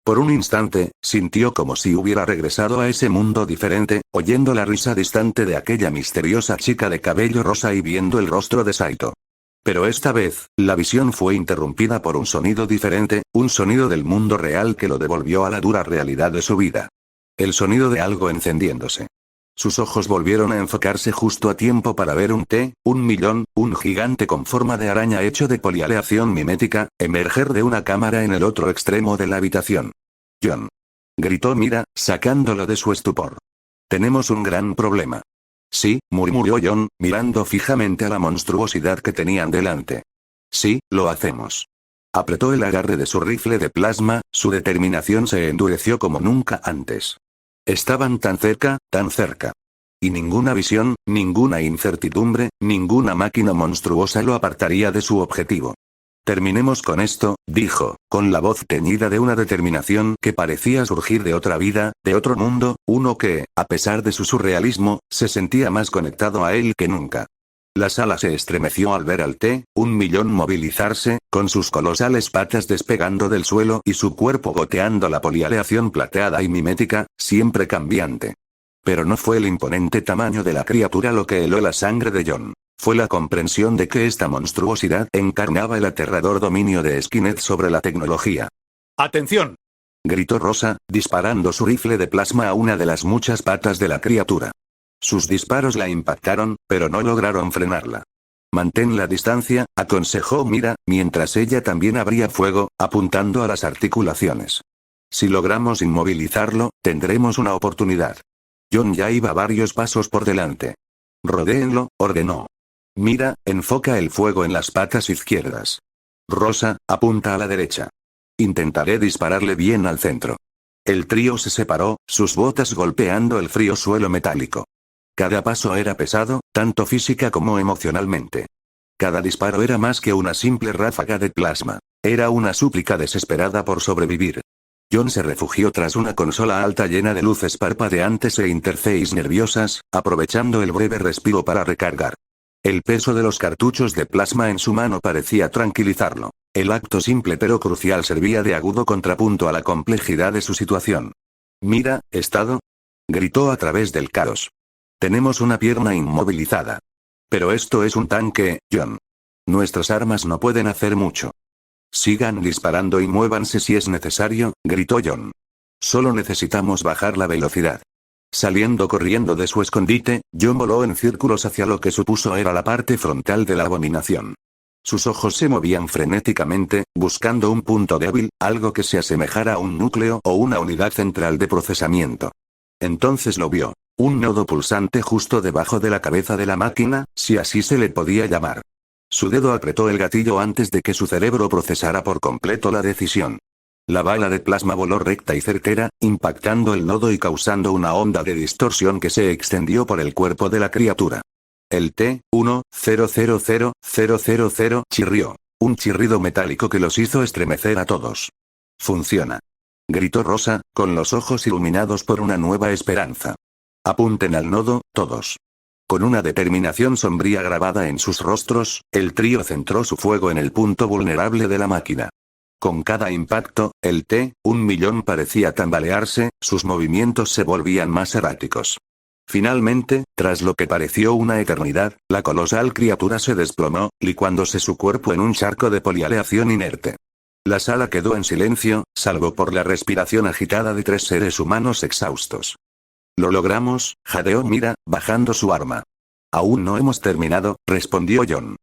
Por un instante, sintió como si hubiera regresado a ese mundo diferente, oyendo la risa distante de aquella misteriosa chica de cabello rosa y viendo el rostro de Saito. Pero esta vez, la visión fue interrumpida por un sonido diferente, un sonido del mundo real que lo devolvió a la dura realidad de su vida. El sonido de algo encendiéndose. Sus ojos volvieron a enfocarse justo a tiempo para ver un gigante con forma de araña hecho de polialeación mimética, emerger de una cámara en el otro extremo de la habitación. «John», gritó Mira, sacándolo de su estupor. «Tenemos un gran problema». «Sí», murmuró John, mirando fijamente a la monstruosidad que tenían delante. «Sí, lo hacemos». Apretó el agarre de su rifle de plasma, su determinación se endureció como nunca antes. Estaban tan cerca, tan cerca. Y ninguna visión, ninguna incertidumbre, ninguna máquina monstruosa lo apartaría de su objetivo. «Terminemos con esto», dijo, con la voz teñida de una determinación que parecía surgir de otra vida, de otro mundo, uno que, a pesar de su surrealismo, se sentía más conectado a él que nunca. La sala se estremeció al ver al T-1000 movilizarse, con sus colosales patas despegando del suelo y su cuerpo goteando la polialeación plateada y mimética, siempre cambiante. Pero no fue el imponente tamaño de la criatura lo que heló la sangre de John. Fue la comprensión de que esta monstruosidad encarnaba el aterrador dominio de Skynet sobre la tecnología. «¡Atención!», gritó Rosa, disparando su rifle de plasma a una de las muchas patas de la criatura. Sus disparos la impactaron, pero no lograron frenarla. «Mantén la distancia», aconsejó Mira, mientras ella también abría fuego, apuntando a las articulaciones. «Si logramos inmovilizarlo, tendremos una oportunidad». John ya iba varios pasos por delante. «Rodéenlo», ordenó. «Mira, enfoca el fuego en las patas izquierdas. Rosa, apunta a la derecha. Intentaré dispararle bien al centro». El trío se separó, sus botas golpeando el frío suelo metálico. Cada paso era pesado, tanto física como emocionalmente. Cada disparo era más que una simple ráfaga de plasma. Era una súplica desesperada por sobrevivir. John se refugió tras una consola alta llena de luces parpadeantes e interfaces nerviosas, aprovechando el breve respiro para recargar. El peso de los cartuchos de plasma en su mano parecía tranquilizarlo. El acto simple pero crucial servía de agudo contrapunto a la complejidad de su situación. «Mira, estado», gritó a través del caos. «Tenemos una pierna inmovilizada. Pero esto es un tanque, John. Nuestras armas no pueden hacer mucho». «Sigan disparando y muévanse si es necesario», gritó John. «Solo necesitamos bajar la velocidad». Saliendo corriendo de su escondite, John voló en círculos hacia lo que supuso era la parte frontal de la abominación. Sus ojos se movían frenéticamente, buscando un punto débil, algo que se asemejara a un núcleo o una unidad central de procesamiento. Entonces lo vio. Un nodo pulsante justo debajo de la cabeza de la máquina, si así se le podía llamar. Su dedo apretó el gatillo antes de que su cerebro procesara por completo la decisión. La bala de plasma voló recta y certera, impactando el nodo y causando una onda de distorsión que se extendió por el cuerpo de la criatura. El T-100000 chirrió. Un chirrido metálico que los hizo estremecer a todos. «Funciona», gritó Rosa, con los ojos iluminados por una nueva esperanza. «Apunten al nodo, todos». Con una determinación sombría grabada en sus rostros, el trío centró su fuego en el punto vulnerable de la máquina. Con cada impacto, el T-1000 parecía tambalearse, sus movimientos se volvían más erráticos. Finalmente, tras lo que pareció una eternidad, la colosal criatura se desplomó, licuándose su cuerpo en un charco de polialeación inerte. La sala quedó en silencio, salvo por la respiración agitada de 3 seres humanos exhaustos. «Lo logramos», jadeó Mira, bajando su arma. «Aún no hemos terminado», respondió John.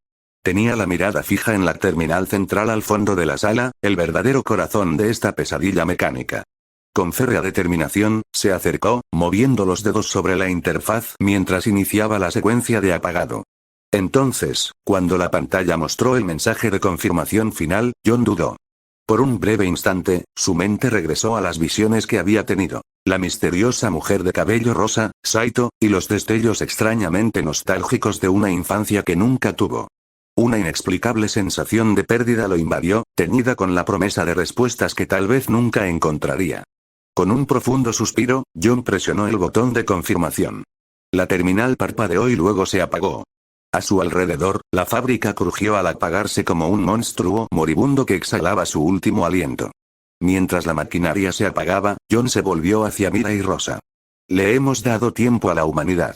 Tenía la mirada fija en la terminal central al fondo de la sala, el verdadero corazón de esta pesadilla mecánica. Con férrea determinación, se acercó, moviendo los dedos sobre la interfaz mientras iniciaba la secuencia de apagado. Entonces, cuando la pantalla mostró el mensaje de confirmación final, John dudó. Por un breve instante, su mente regresó a las visiones que había tenido. La misteriosa mujer de cabello rosa, Saito, y los destellos extrañamente nostálgicos de una infancia que nunca tuvo. Una inexplicable sensación de pérdida lo invadió, teñida con la promesa de respuestas que tal vez nunca encontraría. Con un profundo suspiro, John presionó el botón de confirmación. La terminal parpadeó y luego se apagó. A su alrededor, la fábrica crujió al apagarse como un monstruo moribundo que exhalaba su último aliento. Mientras la maquinaria se apagaba, John se volvió hacia Mira y Rosa. «Le hemos dado tiempo a la humanidad.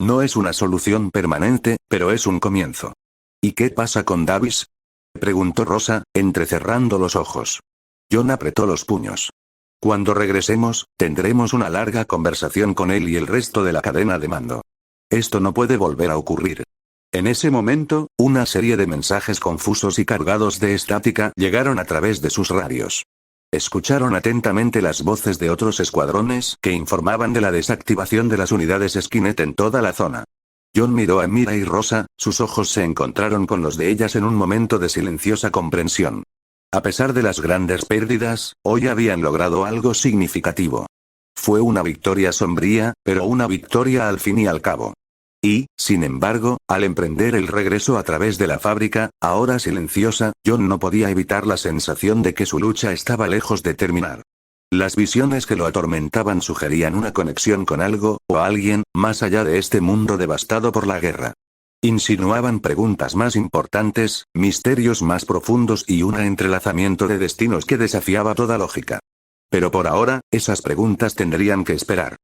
No es una solución permanente, pero es un comienzo». «¿Y qué pasa con Davis?», preguntó Rosa, entrecerrando los ojos. John apretó los puños. «Cuando regresemos, tendremos una larga conversación con él y el resto de la cadena de mando. Esto no puede volver a ocurrir». En ese momento, una serie de mensajes confusos y cargados de estática llegaron a través de sus radios. Escucharon atentamente las voces de otros escuadrones que informaban de la desactivación de las unidades Skynet en toda la zona. John miró a Mira y Rosa, sus ojos se encontraron con los de ellas en un momento de silenciosa comprensión. A pesar de las grandes pérdidas, hoy habían logrado algo significativo. Fue una victoria sombría, pero una victoria al fin y al cabo. Y, sin embargo, al emprender el regreso a través de la fábrica, ahora silenciosa, John no podía evitar la sensación de que su lucha estaba lejos de terminar. Las visiones que lo atormentaban sugerían una conexión con algo, o alguien, más allá de este mundo devastado por la guerra. Insinuaban preguntas más importantes, misterios más profundos y un entrelazamiento de destinos que desafiaba toda lógica. Pero por ahora, esas preguntas tendrían que esperar.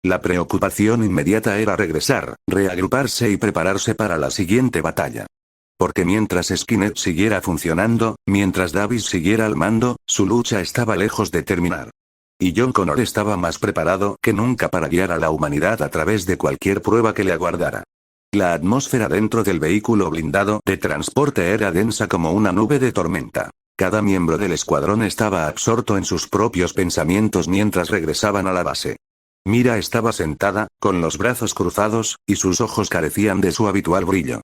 La preocupación inmediata era regresar, reagruparse y prepararse para la siguiente batalla. Porque mientras Skynet siguiera funcionando, mientras Davis siguiera al mando, su lucha estaba lejos de terminar. Y John Connor estaba más preparado que nunca para guiar a la humanidad a través de cualquier prueba que le aguardara. La atmósfera dentro del vehículo blindado de transporte era densa como una nube de tormenta. Cada miembro del escuadrón estaba absorto en sus propios pensamientos mientras regresaban a la base. Mira estaba sentada, con los brazos cruzados, y sus ojos carecían de su habitual brillo.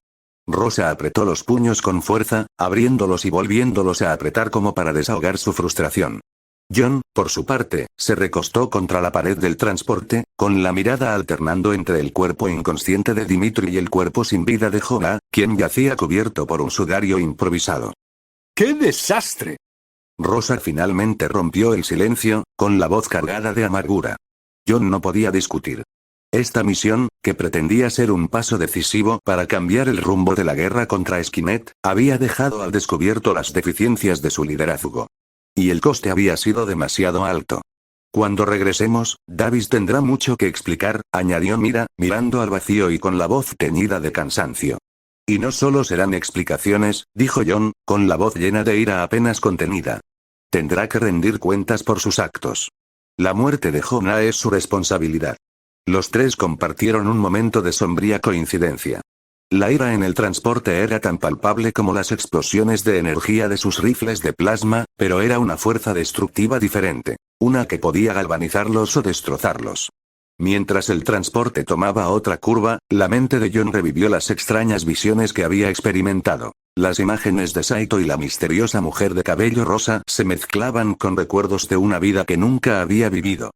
Rosa apretó los puños con fuerza, abriéndolos y volviéndolos a apretar como para desahogar su frustración. John, por su parte, se recostó contra la pared del transporte, con la mirada alternando entre el cuerpo inconsciente de Dimitri y el cuerpo sin vida de Jonah, quien yacía cubierto por un sudario improvisado. ¡Qué desastre! Rosa finalmente rompió el silencio, con la voz cargada de amargura. John no podía discutir. Esta misión, que pretendía ser un paso decisivo para cambiar el rumbo de la guerra contra Skynet, había dejado al descubierto las deficiencias de su liderazgo. Y el coste había sido demasiado alto. Cuando regresemos, Davis tendrá mucho que explicar, añadió Mira, mirando al vacío y con la voz teñida de cansancio. Y no solo serán explicaciones, dijo John, con la voz llena de ira apenas contenida. Tendrá que rendir cuentas por sus actos. La muerte de Jonah es su responsabilidad. Los tres compartieron un momento de sombría coincidencia. La ira en el transporte era tan palpable como las explosiones de energía de sus rifles de plasma, pero era una fuerza destructiva diferente. Una que podía galvanizarlos o destrozarlos. Mientras el transporte tomaba otra curva, la mente de John revivió las extrañas visiones que había experimentado. Las imágenes de Saito y la misteriosa mujer de cabello rosa se mezclaban con recuerdos de una vida que nunca había vivido.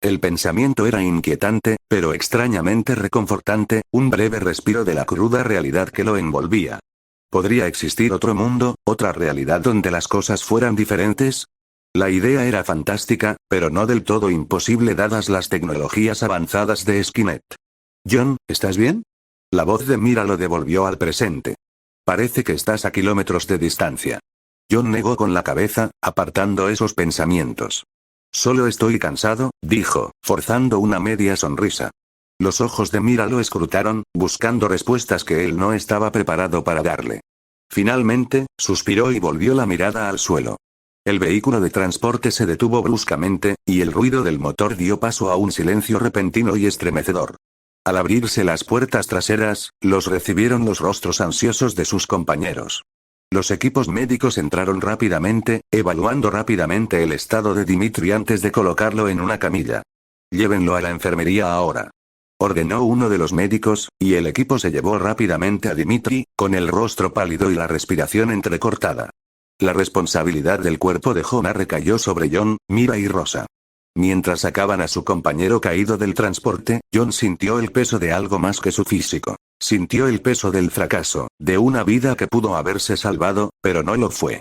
El pensamiento era inquietante, pero extrañamente reconfortante, un breve respiro de la cruda realidad que lo envolvía. ¿Podría existir otro mundo, otra realidad donde las cosas fueran diferentes? La idea era fantástica, pero no del todo imposible dadas las tecnologías avanzadas de Skynet. John, ¿estás bien? La voz de Mira lo devolvió al presente. Parece que estás a kilómetros de distancia. John negó con la cabeza, apartando esos pensamientos. Solo estoy cansado, dijo, forzando una media sonrisa. Los ojos de Mira lo escrutaron, buscando respuestas que él no estaba preparado para darle. Finalmente, suspiró y volvió la mirada al suelo. El vehículo de transporte se detuvo bruscamente, y el ruido del motor dio paso a un silencio repentino y estremecedor. Al abrirse las puertas traseras, los recibieron los rostros ansiosos de sus compañeros. Los equipos médicos entraron rápidamente, evaluando rápidamente el estado de Dimitri antes de colocarlo en una camilla. Llévenlo a la enfermería ahora. Ordenó uno de los médicos, y el equipo se llevó rápidamente a Dimitri, con el rostro pálido y la respiración entrecortada. La responsabilidad del cuerpo de Jonah recayó sobre John, Mira y Rosa. Mientras sacaban a su compañero caído del transporte, John sintió el peso de algo más que su físico. Sintió el peso del fracaso, de una vida que pudo haberse salvado, pero no lo fue.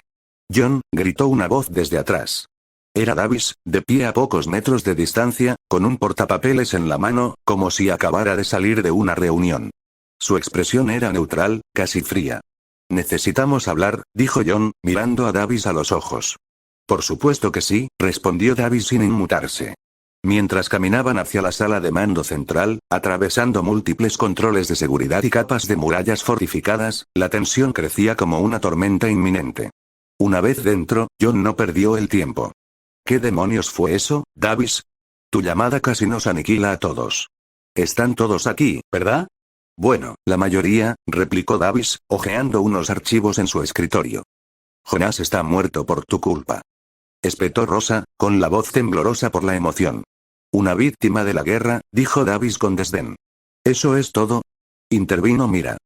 John, gritó una voz desde atrás. Era Davis, de pie a pocos metros de distancia, con un portapapeles en la mano, como si acabara de salir de una reunión. Su expresión era neutral, casi fría. Necesitamos hablar, dijo John, mirando a Davis a los ojos. Por supuesto que sí, respondió Davis sin inmutarse. Mientras caminaban hacia la sala de mando central, atravesando múltiples controles de seguridad y capas de murallas fortificadas, la tensión crecía como una tormenta inminente. Una vez dentro, John no perdió el tiempo. ¿Qué demonios fue eso, Davis? Tu llamada casi nos aniquila a todos. Están todos aquí, ¿verdad? Bueno, la mayoría, replicó Davis, hojeando unos archivos en su escritorio. Jonás está muerto por tu culpa. Espetó Rosa, con la voz temblorosa por la emoción. Una víctima de la guerra, dijo Davis con desdén. ¿Eso es todo? Intervino Mira.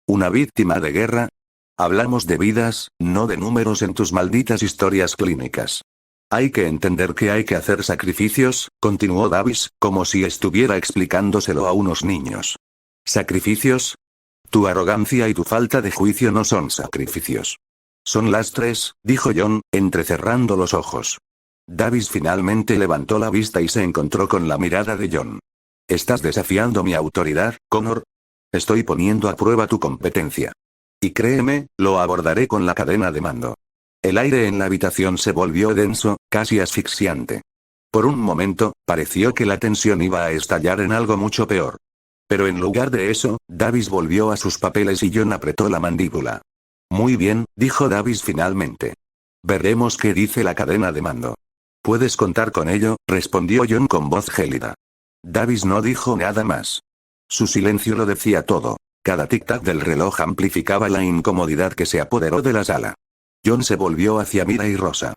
¿Una víctima de guerra? Hablamos de vidas, no de números en tus malditas historias clínicas. Hay que entender que hay que hacer sacrificios, continuó Davis, como si estuviera explicándoselo a unos niños. ¿Sacrificios? Tu arrogancia y tu falta de juicio no son sacrificios. Son lastres, dijo John, entrecerrando los ojos. Davis finalmente levantó la vista y se encontró con la mirada de John. ¿Estás desafiando mi autoridad, Connor? Estoy poniendo a prueba tu competencia. Y créeme, lo abordaré con la cadena de mando. El aire en la habitación se volvió denso, casi asfixiante. Por un momento, pareció que la tensión iba a estallar en algo mucho peor. Pero en lugar de eso, Davis volvió a sus papeles y John apretó la mandíbula. Muy bien, dijo Davis finalmente. Veremos qué dice la cadena de mando. Puedes contar con ello, respondió John con voz gélida. Davis no dijo nada más. Su silencio lo decía todo. Cada tic-tac del reloj amplificaba la incomodidad que se apoderó de la sala. John se volvió hacia Mira y Rosa.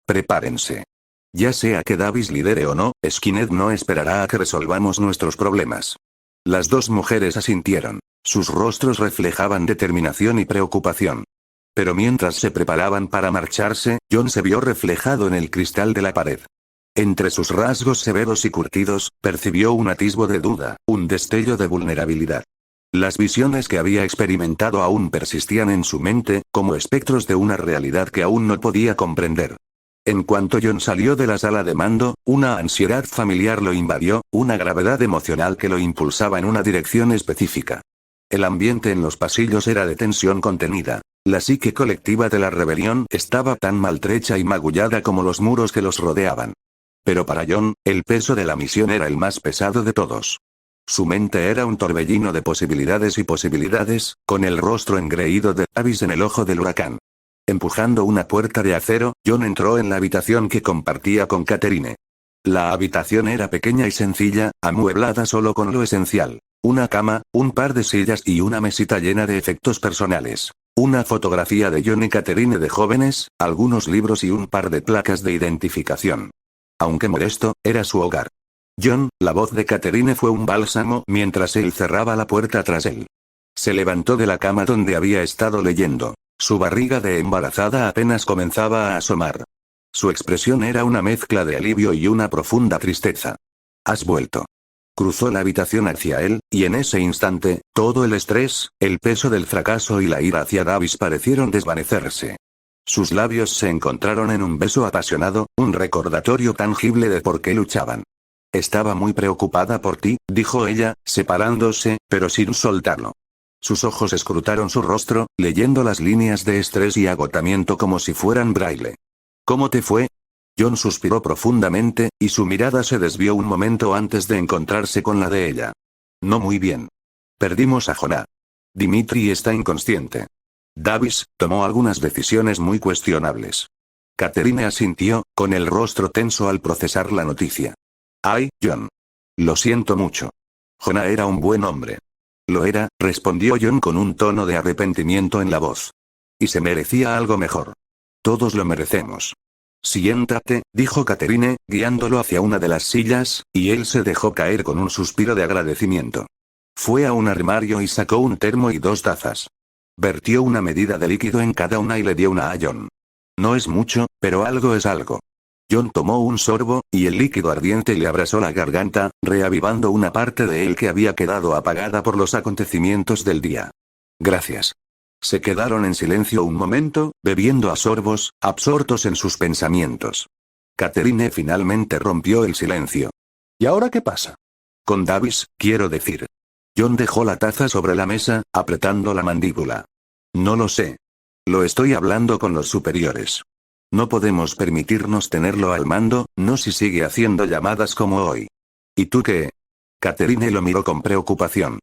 Prepárense. Ya sea que Davis lidere o no, Skynet no esperará a que resolvamos nuestros problemas. Las dos mujeres asintieron. Sus rostros reflejaban determinación y preocupación. Pero mientras se preparaban para marcharse, John se vio reflejado en el cristal de la pared. Entre sus rasgos severos y curtidos, percibió un atisbo de duda, un destello de vulnerabilidad. Las visiones que había experimentado aún persistían en su mente, como espectros de una realidad que aún no podía comprender. En cuanto John salió de la sala de mando, una ansiedad familiar lo invadió, una gravedad emocional que lo impulsaba en una dirección específica. El ambiente en los pasillos era de tensión contenida. La psique colectiva de la rebelión estaba tan maltrecha y magullada como los muros que los rodeaban. Pero para John, el peso de la misión era el más pesado de todos. Su mente era un torbellino de posibilidades y posibilidades, con el rostro engreído de Davis en el ojo del huracán. Empujando una puerta de acero, John entró en la habitación que compartía con Catherine. La habitación era pequeña y sencilla, amueblada solo con lo esencial. Una cama, un par de sillas y una mesita llena de efectos personales. Una fotografía de John y Catherine de jóvenes, algunos libros y un par de placas de identificación. Aunque modesto, era su hogar. John, la voz de Catherine fue un bálsamo mientras él cerraba la puerta tras él. Se levantó de la cama donde había estado leyendo. Su barriga de embarazada apenas comenzaba a asomar. Su expresión era una mezcla de alivio y una profunda tristeza. «Has vuelto». Cruzó la habitación hacia él, y en ese instante, todo el estrés, el peso del fracaso y la ira hacia Davis parecieron desvanecerse. Sus labios se encontraron en un beso apasionado, un recordatorio tangible de por qué luchaban. «Estaba muy preocupada por ti», dijo ella, separándose, pero sin soltarlo. Sus ojos escrutaron su rostro, leyendo las líneas de estrés y agotamiento como si fueran braille. «¿Cómo te fue?» John suspiró profundamente, y su mirada se desvió un momento antes de encontrarse con la de ella. «No muy bien. Perdimos a Jonah. Dimitri está inconsciente. Davis tomó algunas decisiones muy cuestionables». Catherine asintió, con el rostro tenso al procesar la noticia. «Ay, John. Lo siento mucho. Jonah era un buen hombre». «Lo era», respondió John con un tono de arrepentimiento en la voz. «Y se merecía algo mejor. Todos lo merecemos». «Siéntate», dijo Catherine, guiándolo hacia una de las sillas, y él se dejó caer con un suspiro de agradecimiento. Fue a un armario y sacó un termo y 2 tazas. Vertió una medida de líquido en cada una y le dio una a John. «No es mucho, pero algo es algo». John tomó un sorbo, y el líquido ardiente le abrasó la garganta, reavivando una parte de él que había quedado apagada por los acontecimientos del día. «Gracias». Se quedaron en silencio un momento, bebiendo a sorbos, absortos en sus pensamientos. Catherine finalmente rompió el silencio. «¿Y ahora qué pasa?» «Con Davis, quiero decir». John dejó la taza sobre la mesa, apretando la mandíbula. «No lo sé. Lo estoy hablando con los superiores. No podemos permitirnos tenerlo al mando, no si sigue haciendo llamadas como hoy». «¿Y tú qué?» Catherine lo miró con preocupación.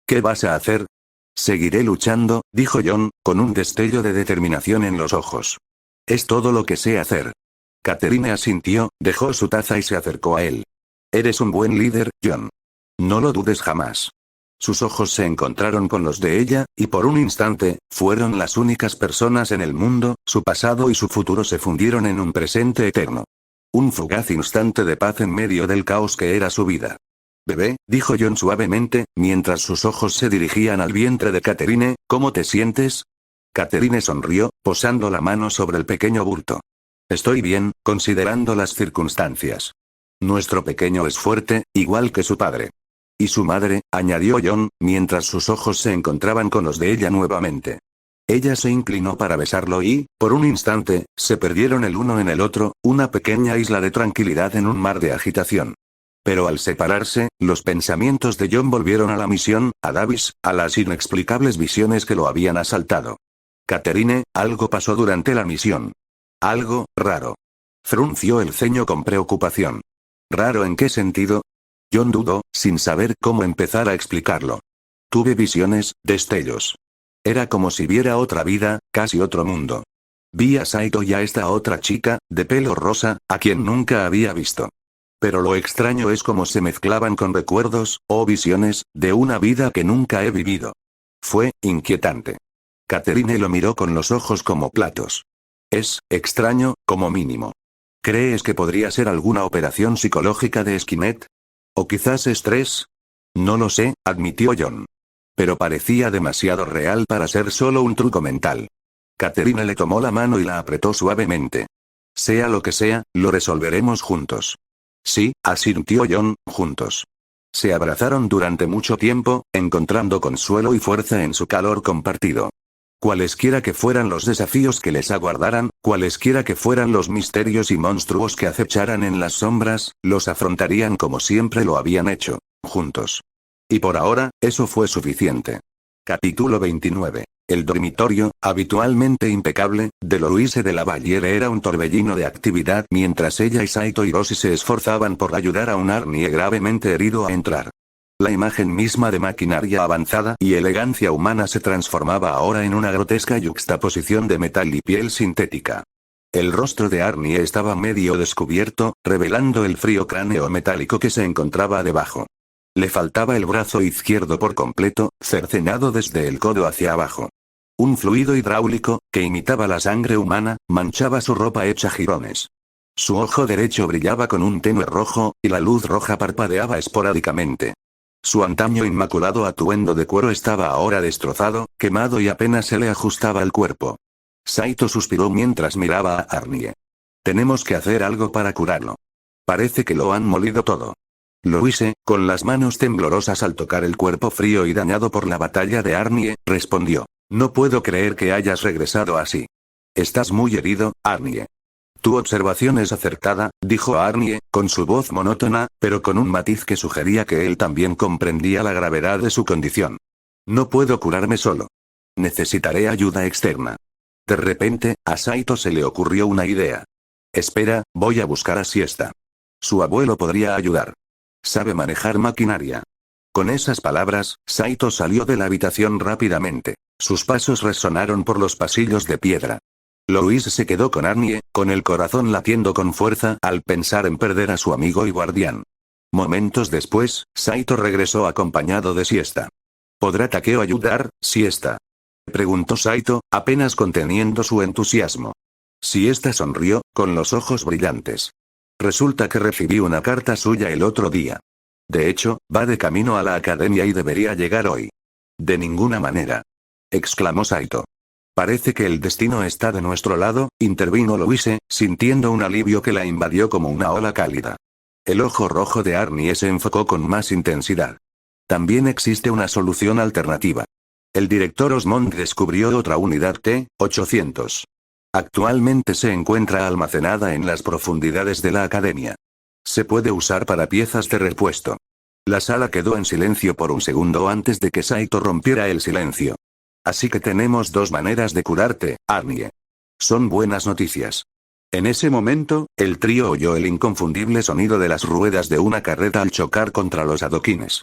«¿Qué vas a hacer?» «Seguiré luchando», dijo John, con un destello de determinación en los ojos. «Es todo lo que sé hacer». Catherine asintió, dejó su taza y se acercó a él. «Eres un buen líder, John. No lo dudes jamás». Sus ojos se encontraron con los de ella, y por un instante, fueron las únicas personas en el mundo, su pasado y su futuro se fundieron en un presente eterno. Un fugaz instante de paz en medio del caos que era su vida. «Bebé», dijo John suavemente, mientras sus ojos se dirigían al vientre de Catherine, «¿cómo te sientes?» Catherine sonrió, posando la mano sobre el pequeño bulto. «Estoy bien, considerando las circunstancias. Nuestro pequeño es fuerte, igual que su padre». «Y su madre», añadió John, mientras sus ojos se encontraban con los de ella nuevamente. Ella se inclinó para besarlo y, por un instante, se perdieron el uno en el otro, una pequeña isla de tranquilidad en un mar de agitación. Pero al separarse, los pensamientos de John volvieron a la misión, a Davis, a las inexplicables visiones que lo habían asaltado. «Catherine, algo pasó durante la misión. Algo raro». Frunció el ceño con preocupación. «¿Raro en qué sentido?» John dudó, sin saber cómo empezar a explicarlo. «Tuve visiones, destellos. Era como si viera otra vida, casi otro mundo. Vi a Saito y a esta otra chica, de pelo rosa, a quien nunca había visto. Pero lo extraño es cómo se mezclaban con recuerdos, o visiones, de una vida que nunca he vivido. Fue inquietante». Catherine lo miró con los ojos como platos. «Es extraño, como mínimo. ¿Crees que podría ser alguna operación psicológica de Skynet? ¿O quizás estrés?» «No lo sé», admitió John. «Pero parecía demasiado real para ser solo un truco mental». Catherine le tomó la mano y la apretó suavemente. «Sea lo que sea, lo resolveremos juntos». «Sí», asintió John, «juntos». Se abrazaron durante mucho tiempo, encontrando consuelo y fuerza en su calor compartido. Cualesquiera que fueran los desafíos que les aguardaran, cualesquiera que fueran los misterios y monstruos que acecharan en las sombras, los afrontarían como siempre lo habían hecho, juntos. Y por ahora, eso fue suficiente. Capítulo 29. El dormitorio, habitualmente impecable, de Louise de la Valliere era un torbellino de actividad mientras ella y Saito Hiroshi se esforzaban por ayudar a un Arnie gravemente herido a entrar. La imagen misma de maquinaria avanzada y elegancia humana se transformaba ahora en una grotesca yuxtaposición de metal y piel sintética. El rostro de Arnie estaba medio descubierto, revelando el frío cráneo metálico que se encontraba debajo. Le faltaba el brazo izquierdo por completo, cercenado desde el codo hacia abajo. Un fluido hidráulico, que imitaba la sangre humana, manchaba su ropa hecha jirones. Su ojo derecho brillaba con un tenue rojo, y la luz roja parpadeaba esporádicamente. Su antaño inmaculado atuendo de cuero estaba ahora destrozado, quemado y apenas se le ajustaba al cuerpo. Saito suspiró mientras miraba a Arnie. Tenemos que hacer algo para curarlo. Parece que lo han molido todo. Louise, con las manos temblorosas al tocar el cuerpo frío y dañado por la batalla de Arnie, respondió. No puedo creer que hayas regresado así. Estás muy herido, Arnie. Tu observación es acertada, dijo Arnie, con su voz monótona, pero con un matiz que sugería que él también comprendía la gravedad de su condición. No puedo curarme solo. Necesitaré ayuda externa. De repente, a Saito se le ocurrió una idea. Espera, voy a buscar a Siesta. Su abuelo podría ayudar. Sabe manejar maquinaria. Con esas palabras, Saito salió de la habitación rápidamente. Sus pasos resonaron por los pasillos de piedra. Louise se quedó con Arnie, con el corazón latiendo con fuerza al pensar en perder a su amigo y guardián. Momentos después, Saito regresó acompañado de Siesta. ¿Podrá Takeo ayudar, Siesta? Preguntó Saito, apenas conteniendo su entusiasmo. Siesta sonrió, con los ojos brillantes. Resulta que recibí una carta suya el otro día. De hecho, va de camino a la academia y debería llegar hoy. De ninguna manera. Exclamó Saito. Parece que el destino está de nuestro lado, intervino Louise, sintiendo un alivio que la invadió como una ola cálida. El ojo rojo de Arnie se enfocó con más intensidad. También existe una solución alternativa. El director Osmond descubrió otra unidad T-800. Actualmente se encuentra almacenada en las profundidades de la academia. Se puede usar para piezas de repuesto. La sala quedó en silencio por un segundo antes de que Saito rompiera el silencio. Así que tenemos dos maneras de curarte, Arnie. Son buenas noticias. En ese momento, el trío oyó el inconfundible sonido de las ruedas de una carreta al chocar contra los adoquines.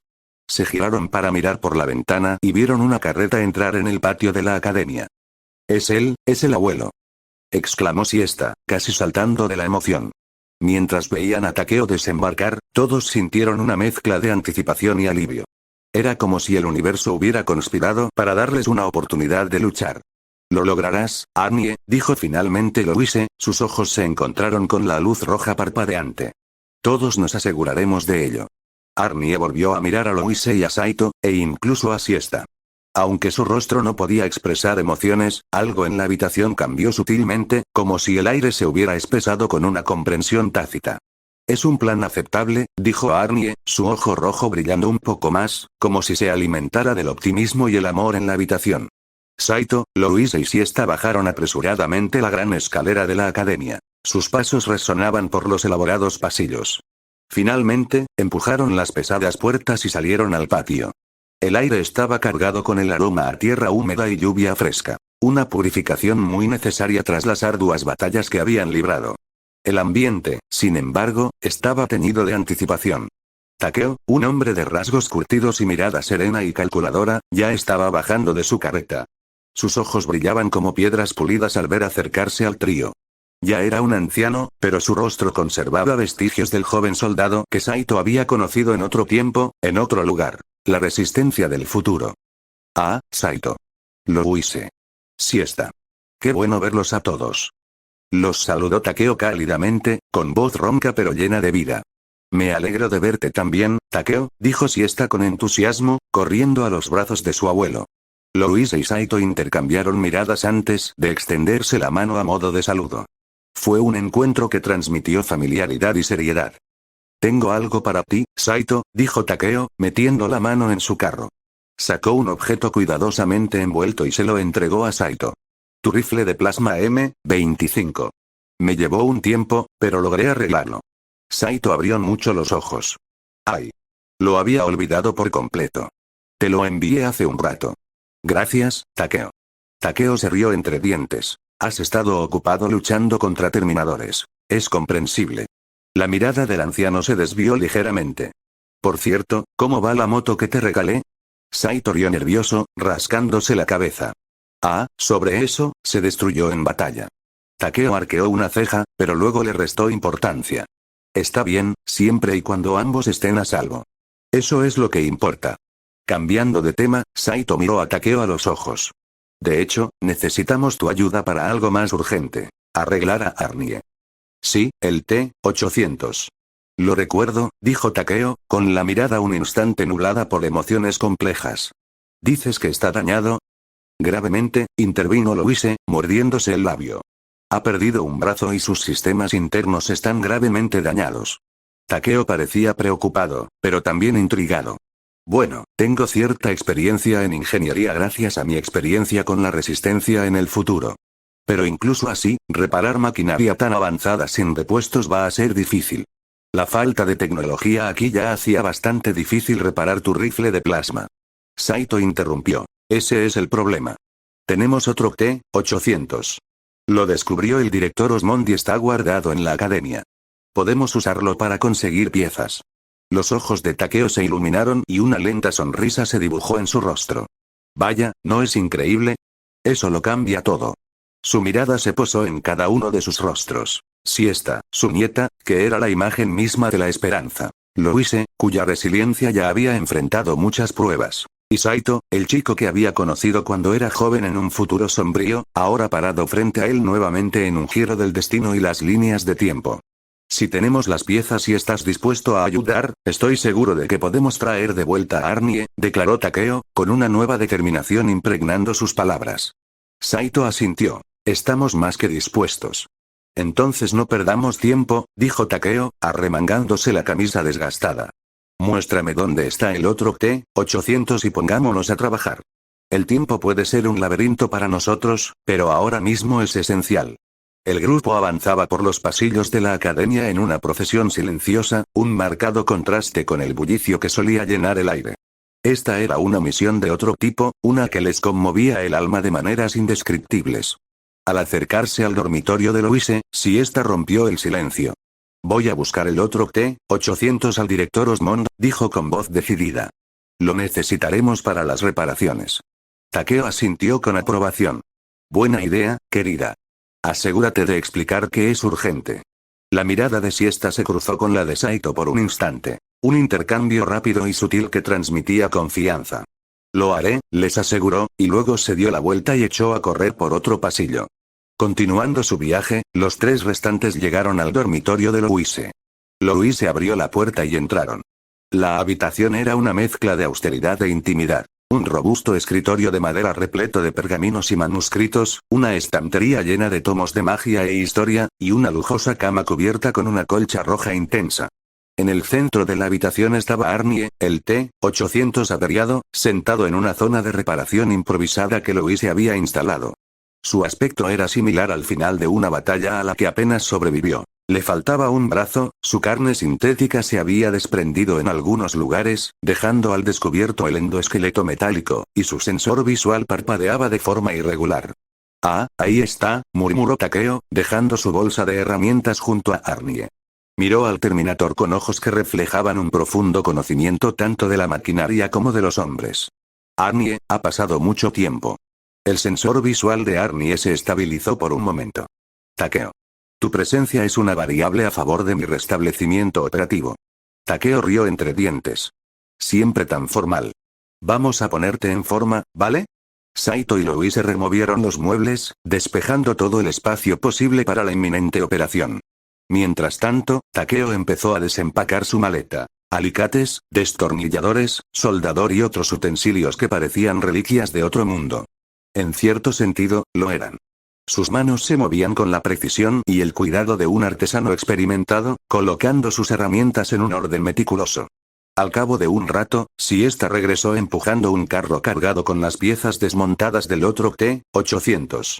Se giraron para mirar por la ventana y vieron una carreta entrar en el patio de la academia. Es él, es el abuelo. Exclamó Siesta, casi saltando de la emoción. Mientras veían a Takeo desembarcar, todos sintieron una mezcla de anticipación y alivio. Era como si el universo hubiera conspirado para darles una oportunidad de luchar. Lo lograrás, Arnie, dijo finalmente Louise, sus ojos se encontraron con la luz roja parpadeante. Todos nos aseguraremos de ello. Arnie volvió a mirar a Louise y a Saito, e incluso a Siesta. Aunque su rostro no podía expresar emociones, algo en la habitación cambió sutilmente, como si el aire se hubiera espesado con una comprensión tácita. Es un plan aceptable, dijo Arnie, su ojo rojo brillando un poco más, como si se alimentara del optimismo y el amor en la habitación. Saito, Louise y Siesta bajaron apresuradamente la gran escalera de la academia. Sus pasos resonaban por los elaborados pasillos. Finalmente, empujaron las pesadas puertas y salieron al patio. El aire estaba cargado con el aroma a tierra húmeda y lluvia fresca. Una purificación muy necesaria tras las arduas batallas que habían librado. El ambiente, sin embargo, estaba teñido de anticipación. Takeo, un hombre de rasgos curtidos y mirada serena y calculadora, ya estaba bajando de su carreta. Sus ojos brillaban como piedras pulidas al ver acercarse al trío. Ya era un anciano, pero su rostro conservaba vestigios del joven soldado que Saito había conocido en otro tiempo, en otro lugar. La resistencia del futuro. Ah, Saito. Louise. Siesta. Qué bueno verlos a todos. Los saludó Takeo cálidamente, con voz ronca pero llena de vida. Me alegro de verte también, Takeo, dijo Siesta con entusiasmo, corriendo a los brazos de su abuelo. Louise y Saito intercambiaron miradas antes de extenderse la mano a modo de saludo. Fue un encuentro que transmitió familiaridad y seriedad. Tengo algo para ti, Saito, dijo Takeo, metiendo la mano en su carro. Sacó un objeto cuidadosamente envuelto y se lo entregó a Saito. Tu rifle de plasma M25. Me llevó un tiempo, pero logré arreglarlo. Saito abrió mucho los ojos. ¡Ay! Lo había olvidado por completo. Te lo envié hace un rato. Gracias, Takeo. Takeo se rió entre dientes. Has estado ocupado luchando contra terminadores. Es comprensible. La mirada del anciano se desvió ligeramente. Por cierto, ¿cómo va la moto que te regalé? Saito rió nervioso, rascándose la cabeza. Ah, sobre eso, se destruyó en batalla. Takeo arqueó una ceja, pero luego le restó importancia. Está bien, siempre y cuando ambos estén a salvo. Eso es lo que importa. Cambiando de tema, Saito miró a Takeo a los ojos. De hecho, necesitamos tu ayuda para algo más urgente. Arreglar a Arnie. Sí, el T-800. Lo recuerdo, dijo Takeo, con la mirada un instante nublada por emociones complejas. ¿Dices que está dañado? Gravemente, intervino Louise, mordiéndose el labio. Ha perdido un brazo y sus sistemas internos están gravemente dañados. Takeo parecía preocupado, pero también intrigado. Bueno, tengo cierta experiencia en ingeniería gracias a mi experiencia con la resistencia en el futuro. Pero incluso así, reparar maquinaria tan avanzada sin repuestos va a ser difícil. La falta de tecnología aquí ya hacía bastante difícil reparar tu rifle de plasma. Saito interrumpió. Ese es el problema. Tenemos otro T-800. Lo descubrió el director Osmond y está guardado en la academia. Podemos usarlo para conseguir piezas. Los ojos de Takeo se iluminaron y una lenta sonrisa se dibujó en su rostro. Vaya, ¿no es increíble? Eso lo cambia todo. Su mirada se posó en cada uno de sus rostros. Siesta, su nieta, que era la imagen misma de la esperanza. Louise, cuya resiliencia ya había enfrentado muchas pruebas. Y Saito, el chico que había conocido cuando era joven en un futuro sombrío, ahora parado frente a él nuevamente en un giro del destino y las líneas de tiempo. Si tenemos las piezas y estás dispuesto a ayudar, estoy seguro de que podemos traer de vuelta a Arnie, declaró Takeo, con una nueva determinación impregnando sus palabras. Saito asintió. Estamos más que dispuestos. Entonces no perdamos tiempo, dijo Takeo, arremangándose la camisa desgastada. Muéstrame dónde está el otro T-800 y pongámonos a trabajar. El tiempo puede ser un laberinto para nosotros, pero ahora mismo es esencial. El grupo avanzaba por los pasillos de la academia en una procesión silenciosa, un marcado contraste con el bullicio que solía llenar el aire. Esta era una misión de otro tipo, una que les conmovía el alma de maneras indescriptibles. Al acercarse al dormitorio de Louise, Siesta rompió el silencio. Voy a buscar el otro T-800 al director Osmond, dijo con voz decidida. Lo necesitaremos para las reparaciones. Takeo asintió con aprobación. Buena idea, querida. Asegúrate de explicar que es urgente. La mirada de Siesta se cruzó con la de Saito por un instante. Un intercambio rápido y sutil que transmitía confianza. Lo haré, les aseguró, y luego se dio la vuelta y echó a correr por otro pasillo. Continuando su viaje, los tres restantes llegaron al dormitorio de Louise. Louise abrió la puerta y entraron. La habitación era una mezcla de austeridad e intimidad. Un robusto escritorio de madera repleto de pergaminos y manuscritos, una estantería llena de tomos de magia e historia, y una lujosa cama cubierta con una colcha roja intensa. En el centro de la habitación estaba Arnie, el T-800 averiado, sentado en una zona de reparación improvisada que Louise había instalado. Su aspecto era similar al final de una batalla a la que apenas sobrevivió. Le faltaba un brazo, su carne sintética se había desprendido en algunos lugares, dejando al descubierto el endoesqueleto metálico, y su sensor visual parpadeaba de forma irregular. Ah, ahí está, murmuró Takeo, dejando su bolsa de herramientas junto a Arnie. Miró al Terminator con ojos que reflejaban un profundo conocimiento tanto de la maquinaria como de los hombres. Arnie, ha pasado mucho tiempo. El sensor visual de Arnie se estabilizó por un momento. Takeo. Tu presencia es una variable a favor de mi restablecimiento operativo. Takeo rió entre dientes. Siempre tan formal. Vamos a ponerte en forma, ¿vale? Saito y Louise removieron los muebles, despejando todo el espacio posible para la inminente operación. Mientras tanto, Takeo empezó a desempacar su maleta. Alicates, destornilladores, soldador y otros utensilios que parecían reliquias de otro mundo. En cierto sentido, lo eran. Sus manos se movían con la precisión y el cuidado de un artesano experimentado, colocando sus herramientas en un orden meticuloso. Al cabo de un rato, Siesta regresó empujando un carro cargado con las piezas desmontadas del otro T-800.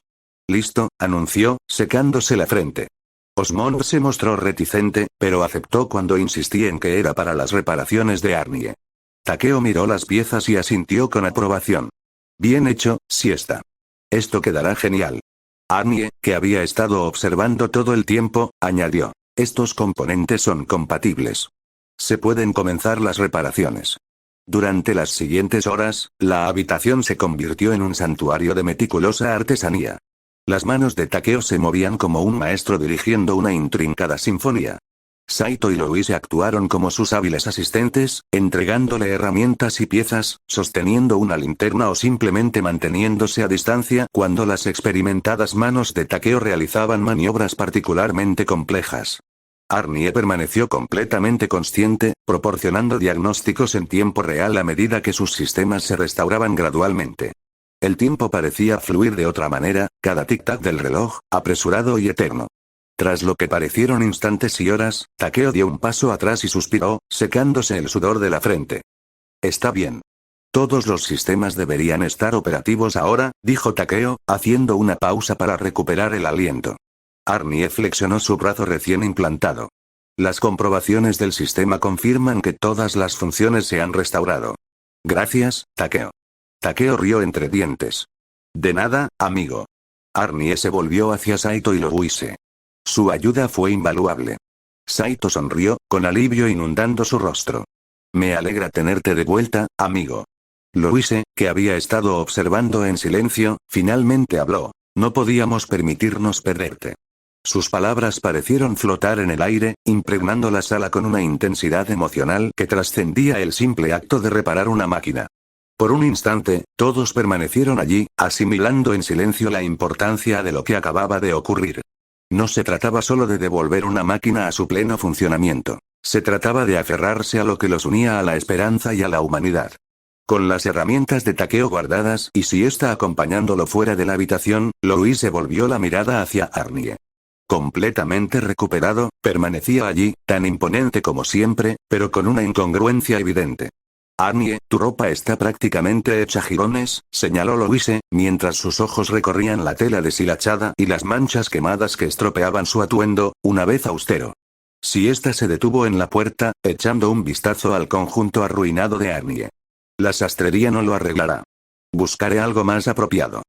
Listo, anunció, secándose la frente. Osmond se mostró reticente, pero aceptó cuando insistí en que era para las reparaciones de Arnie. Takeo miró las piezas y asintió con aprobación. Bien hecho, Siesta. Esto quedará genial. Arnie, que había estado observando todo el tiempo, añadió. Estos componentes son compatibles. Se pueden comenzar las reparaciones. Durante las siguientes horas, la habitación se convirtió en un santuario de meticulosa artesanía. Las manos de Takeo se movían como un maestro dirigiendo una intrincada sinfonía. Saito y Louise actuaron como sus hábiles asistentes, entregándole herramientas y piezas, sosteniendo una linterna o simplemente manteniéndose a distancia cuando las experimentadas manos de Takeo realizaban maniobras particularmente complejas. Arnie permaneció completamente consciente, proporcionando diagnósticos en tiempo real a medida que sus sistemas se restauraban gradualmente. El tiempo parecía fluir de otra manera, cada tic-tac del reloj, apresurado y eterno. Tras lo que parecieron instantes y horas, Takeo dio un paso atrás y suspiró, secándose el sudor de la frente. Está bien. Todos los sistemas deberían estar operativos ahora, dijo Takeo, haciendo una pausa para recuperar el aliento. Arnie flexionó su brazo recién implantado. Las comprobaciones del sistema confirman que todas las funciones se han restaurado. Gracias, Takeo. Takeo rió entre dientes. De nada, amigo. Arnie se volvió hacia Saito y Louise. Su ayuda fue invaluable. Saito sonrió, con alivio inundando su rostro. Me alegra tenerte de vuelta, amigo. Louise, que había estado observando en silencio, finalmente habló. No podíamos permitirnos perderte. Sus palabras parecieron flotar en el aire, impregnando la sala con una intensidad emocional que trascendía el simple acto de reparar una máquina. Por un instante, todos permanecieron allí, asimilando en silencio la importancia de lo que acababa de ocurrir. No se trataba solo de devolver una máquina a su pleno funcionamiento. Se trataba de aferrarse a lo que los unía a la esperanza y a la humanidad. Con las herramientas de Takeo guardadas y Siesta acompañándolo fuera de la habitación, Louise volvió la mirada hacia Arnie. Completamente recuperado, permanecía allí, tan imponente como siempre, pero con una incongruencia evidente. Arnie, tu ropa está prácticamente hecha jirones, señaló Louise, mientras sus ojos recorrían la tela deshilachada y las manchas quemadas que estropeaban su atuendo, una vez austero. Siesta se detuvo en la puerta, echando un vistazo al conjunto arruinado de Arnie. La sastrería no lo arreglará. Buscaré algo más apropiado.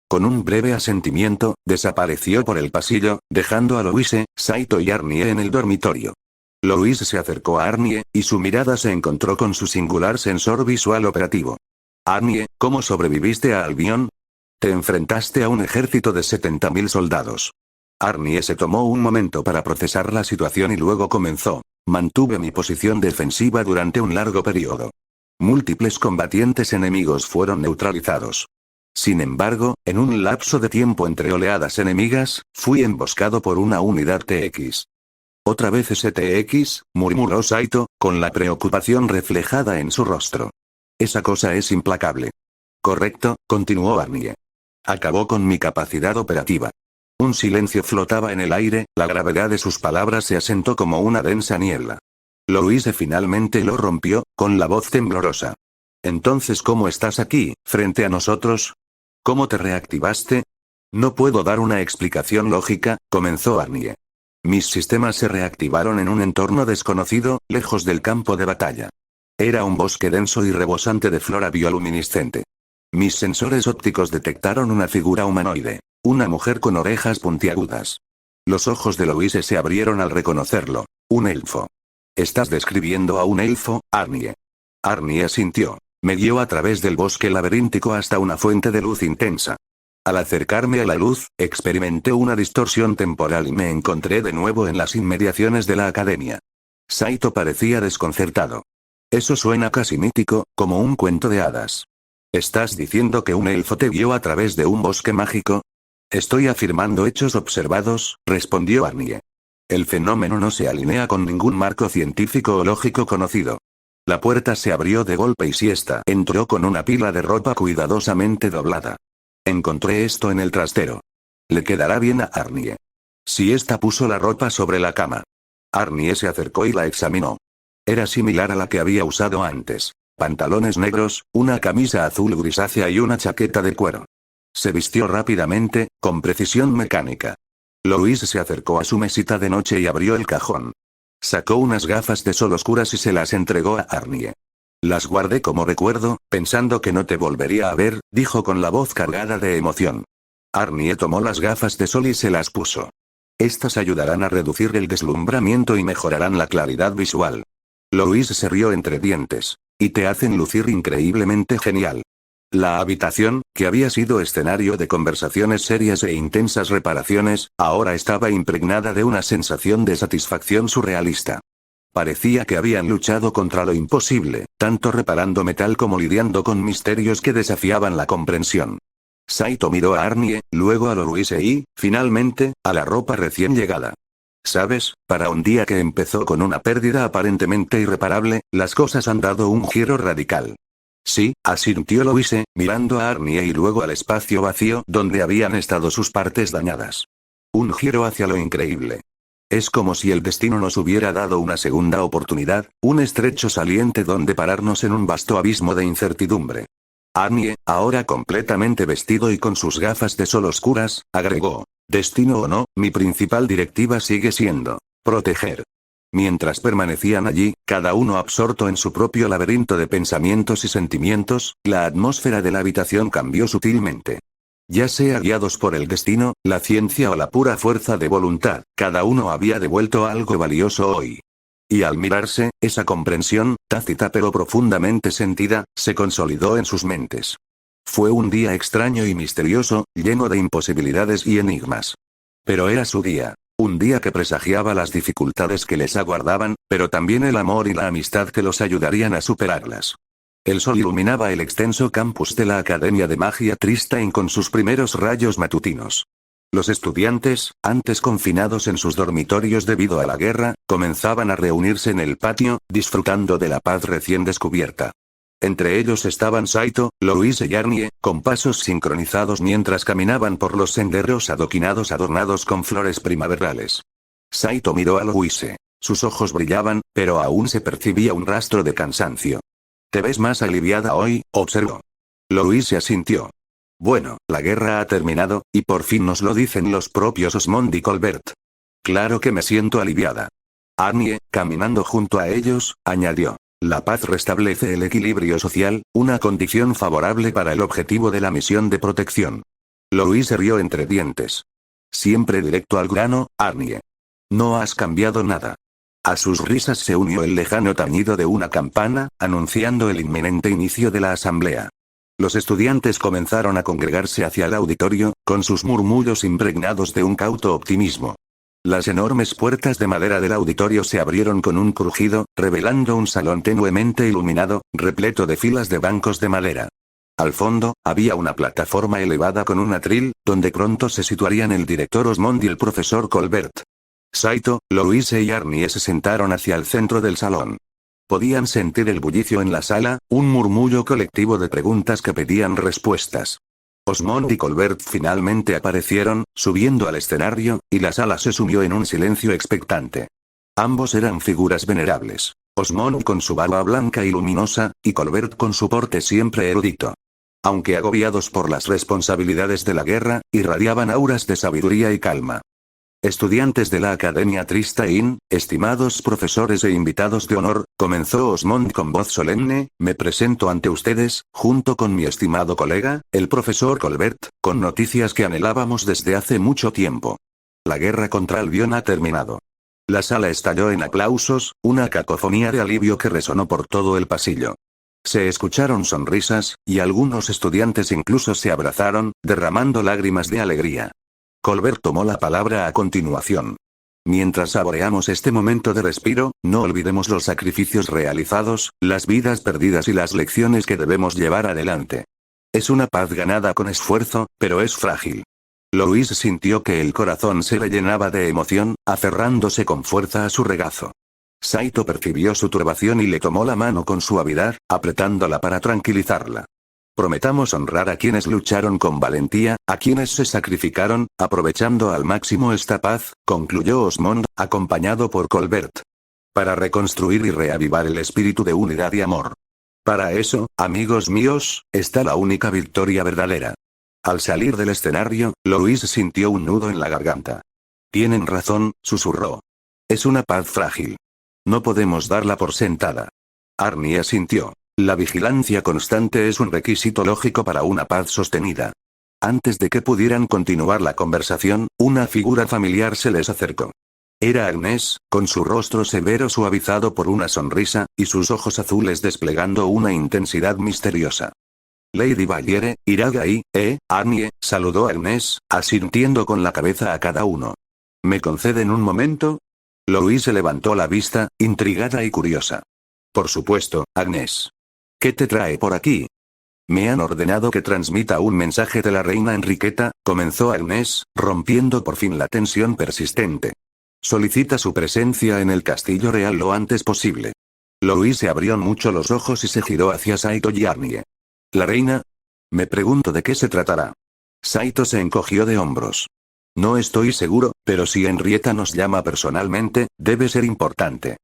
Con un breve asentimiento, desapareció por el pasillo, dejando a Louise, Saito y Arnie en el dormitorio. Louise se acercó a Arnie, y su mirada se encontró con su singular sensor visual operativo. Arnie, ¿cómo sobreviviste a Albion? Te enfrentaste a un ejército de 70.000 soldados. Arnie se tomó un momento para procesar la situación y luego comenzó. Mantuve mi posición defensiva durante un largo periodo. Múltiples combatientes enemigos fueron neutralizados. Sin embargo, en un lapso de tiempo entre oleadas enemigas, fui emboscado por una unidad TX. Otra vez ese TX, murmuró Saito, con la preocupación reflejada en su rostro. Esa cosa es implacable. Correcto, continuó Arnie. Acabó con mi capacidad operativa. Un silencio flotaba en el aire, la gravedad de sus palabras se asentó como una densa niebla. Louise finalmente lo rompió, con la voz temblorosa. Entonces, ¿cómo estás aquí, frente a nosotros? ¿Cómo te reactivaste? No puedo dar una explicación lógica, comenzó Arnie. Mis sistemas se reactivaron en un entorno desconocido, lejos del campo de batalla. Era un bosque denso y rebosante de flora bioluminiscente. Mis sensores ópticos detectaron una figura humanoide. Una mujer con orejas puntiagudas. Los ojos de Louise se abrieron al reconocerlo. Un elfo. ¿Estás describiendo a un elfo, Arnie? Arnie asintió. Me guió a través del bosque laberíntico hasta una fuente de luz intensa. Al acercarme a la luz, experimenté una distorsión temporal y me encontré de nuevo en las inmediaciones de la academia. Saito parecía desconcertado. Eso suena casi mítico, como un cuento de hadas. ¿Estás diciendo que un elfo te guió a través de un bosque mágico? Estoy afirmando hechos observados, respondió Arnie. El fenómeno no se alinea con ningún marco científico o lógico conocido. La puerta se abrió de golpe y Siesta entró con una pila de ropa cuidadosamente doblada. Encontré esto en el trastero. Le quedará bien a Arnie. Si ésta puso la ropa sobre la cama. Arnie se acercó y la examinó. Era similar a la que había usado antes. Pantalones negros, una camisa azul grisácea y una chaqueta de cuero. Se vistió rápidamente, con precisión mecánica. Louise se acercó a su mesita de noche y abrió el cajón. Sacó unas gafas de sol oscuras y se las entregó a Arnie. Las guardé como recuerdo, pensando que no te volvería a ver, dijo con la voz cargada de emoción. Arnie tomó las gafas de sol y se las puso. Estas ayudarán a reducir el deslumbramiento y mejorarán la claridad visual. Louise se rió entre dientes. Y te hacen lucir increíblemente genial. La habitación, que había sido escenario de conversaciones serias e intensas reparaciones, ahora estaba impregnada de una sensación de satisfacción surrealista. Parecía que habían luchado contra lo imposible, tanto reparando metal como lidiando con misterios que desafiaban la comprensión. Saito miró a Arnie, luego a Louise y, finalmente, a la ropa recién llegada. ¿Sabes? Para un día que empezó con una pérdida aparentemente irreparable, las cosas han dado un giro radical. Sí, asintió Louise, mirando a Arnie y luego al espacio vacío donde habían estado sus partes dañadas. Un giro hacia lo increíble. Es como si el destino nos hubiera dado una segunda oportunidad, un estrecho saliente donde pararnos en un vasto abismo de incertidumbre. Arnie, ahora completamente vestido y con sus gafas de sol oscuras, agregó. Destino o no, mi principal directiva sigue siendo proteger. Mientras permanecían allí, cada uno absorto en su propio laberinto de pensamientos y sentimientos, la atmósfera de la habitación cambió sutilmente. Ya sea guiados por el destino, la ciencia o la pura fuerza de voluntad, cada uno había devuelto algo valioso hoy. Y al mirarse, esa comprensión, tácita pero profundamente sentida, se consolidó en sus mentes. Fue un día extraño y misterioso, lleno de imposibilidades y enigmas. Pero era su día. Un día que presagiaba las dificultades que les aguardaban, pero también el amor y la amistad que los ayudarían a superarlas. El sol iluminaba el extenso campus de la Academia de Magia Tristane con sus primeros rayos matutinos. Los estudiantes, antes confinados en sus dormitorios debido a la guerra, comenzaban a reunirse en el patio, disfrutando de la paz recién descubierta. Entre ellos estaban Saito, Louise y Arnie, con pasos sincronizados mientras caminaban por los senderos adoquinados adornados con flores primaverales. Saito miró a Louise. Sus ojos brillaban, pero aún se percibía un rastro de cansancio. «Te ves más aliviada hoy», observó. Louise asintió. «Bueno, la guerra ha terminado, y por fin nos lo dicen los propios Osmond y Colbert. Claro que me siento aliviada». Arnie, caminando junto a ellos, añadió. La paz restablece el equilibrio social, una condición favorable para el objetivo de la misión de protección. Louise rió entre dientes. Siempre directo al grano, Arnie. No has cambiado nada. A sus risas se unió el lejano tañido de una campana, anunciando el inminente inicio de la asamblea. Los estudiantes comenzaron a congregarse hacia el auditorio, con sus murmullos impregnados de un cauto optimismo. Las enormes puertas de madera del auditorio se abrieron con un crujido, revelando un salón tenuemente iluminado, repleto de filas de bancos de madera. Al fondo, había una plataforma elevada con un atril, donde pronto se situarían el director Osmond y el profesor Colbert. Saito, Louise y Arnie se sentaron hacia el centro del salón. Podían sentir el bullicio en la sala, un murmullo colectivo de preguntas que pedían respuestas. Osmond y Colbert finalmente aparecieron, subiendo al escenario, y la sala se sumió en un silencio expectante. Ambos eran figuras venerables. Osmond con su barba blanca y luminosa, y Colbert con su porte siempre erudito. Aunque agobiados por las responsabilidades de la guerra, irradiaban auras de sabiduría y calma. Estudiantes de la Academia Tristane, estimados profesores e invitados de honor, comenzó Osmond con voz solemne, me presento ante ustedes, junto con mi estimado colega, el profesor Colbert, con noticias que anhelábamos desde hace mucho tiempo. La guerra contra Albion ha terminado. La sala estalló en aplausos, una cacofonía de alivio que resonó por todo el pasillo. Se escucharon sonrisas, y algunos estudiantes incluso se abrazaron, derramando lágrimas de alegría. Colbert tomó la palabra a continuación. Mientras saboreamos este momento de respiro, no olvidemos los sacrificios realizados, las vidas perdidas y las lecciones que debemos llevar adelante. Es una paz ganada con esfuerzo, pero es frágil. Louise sintió que el corazón se le llenaba de emoción, aferrándose con fuerza a su regazo. Saito percibió su turbación y le tomó la mano con suavidad, apretándola para tranquilizarla. Prometamos honrar a quienes lucharon con valentía, a quienes se sacrificaron, aprovechando al máximo esta paz, concluyó Osmond, acompañado por Colbert. Para reconstruir y reavivar el espíritu de unidad y amor. Para eso, amigos míos, está la única victoria verdadera. Al salir del escenario, Louis sintió un nudo en la garganta. Tienen razón, susurró. Es una paz frágil. No podemos darla por sentada. Arnie asintió. La vigilancia constante es un requisito lógico para una paz sostenida. Antes de que pudieran continuar la conversación, una figura familiar se les acercó. Era Agnes, con su rostro severo suavizado por una sonrisa, y sus ojos azules desplegando una intensidad misteriosa. Lady Valiere, irad ahí, Arnie, saludó Agnes, asintiendo con la cabeza a cada uno. ¿Me conceden un momento? Louise se levantó la vista, intrigada y curiosa. Por supuesto, Agnes. ¿Qué te trae por aquí? Me han ordenado que transmita un mensaje de la reina Enriqueta, comenzó Agnes, rompiendo por fin la tensión persistente. Solicita su presencia en el castillo real lo antes posible. Louise abrió mucho los ojos y se giró hacia Saito y Arnie. ¿La reina? Me pregunto de qué se tratará. Saito se encogió de hombros. No estoy seguro, pero si Henrietta nos llama personalmente, debe ser importante.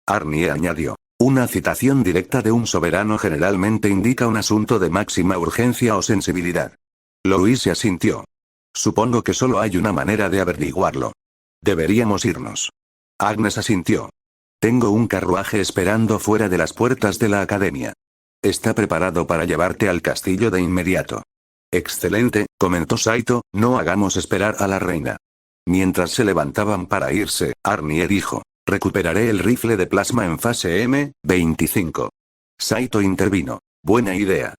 Arnie añadió. Una citación directa de un soberano generalmente indica un asunto de máxima urgencia o sensibilidad. Louise asintió. Supongo que solo hay una manera de averiguarlo. Deberíamos irnos. Agnes asintió. Tengo un carruaje esperando fuera de las puertas de la academia. Está preparado para llevarte al castillo de inmediato. Excelente, comentó Saito, no hagamos esperar a la reina. Mientras se levantaban para irse, Arnie dijo. Recuperaré el rifle de plasma en fase M25. Saito intervino. Buena idea.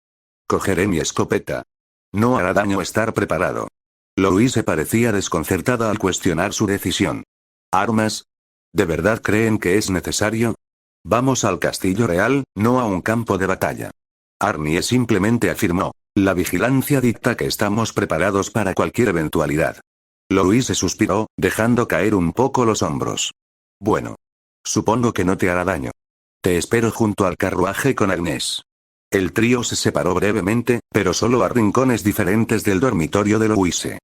Cogeré mi escopeta. No hará daño estar preparado. Louise parecía desconcertada al cuestionar su decisión. ¿Armas? ¿De verdad creen que es necesario? Vamos al castillo real, no a un campo de batalla. Arnie simplemente afirmó. La vigilancia dicta que estamos preparados para cualquier eventualidad. Louise suspiró, dejando caer un poco los hombros. Bueno. Supongo que no te hará daño. Te espero junto al carruaje con Agnes. El trío se separó brevemente, pero solo a rincones diferentes del dormitorio de Louise.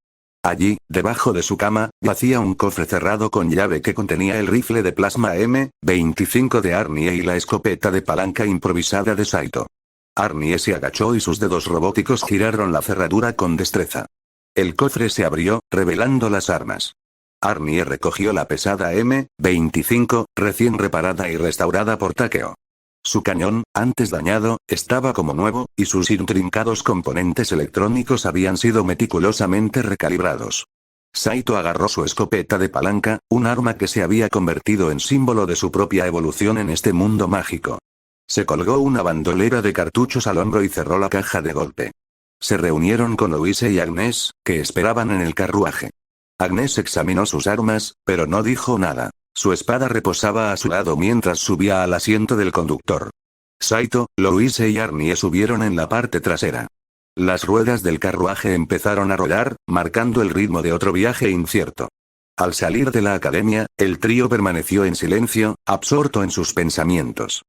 Allí, debajo de su cama, yacía un cofre cerrado con llave que contenía el rifle de plasma M25 de Arnie y la escopeta de palanca improvisada de Saito. Arnie se agachó y sus dedos robóticos giraron la cerradura con destreza. El cofre se abrió, revelando las armas. Arnie recogió la pesada M25, recién reparada y restaurada por Takeo. Su cañón, antes dañado, estaba como nuevo, y sus intrincados componentes electrónicos habían sido meticulosamente recalibrados. Saito agarró su escopeta de palanca, un arma que se había convertido en símbolo de su propia evolución en este mundo mágico. Se colgó una bandolera de cartuchos al hombro y cerró la caja de golpe. Se reunieron con Louise y Agnes, que esperaban en el carruaje. Agnes examinó sus armas, pero no dijo nada. Su espada reposaba a su lado mientras subía al asiento del conductor. Saito, Louise y Arnie subieron en la parte trasera. Las ruedas del carruaje empezaron a rodar, marcando el ritmo de otro viaje incierto. Al salir de la academia, el trío permaneció en silencio, absorto en sus pensamientos.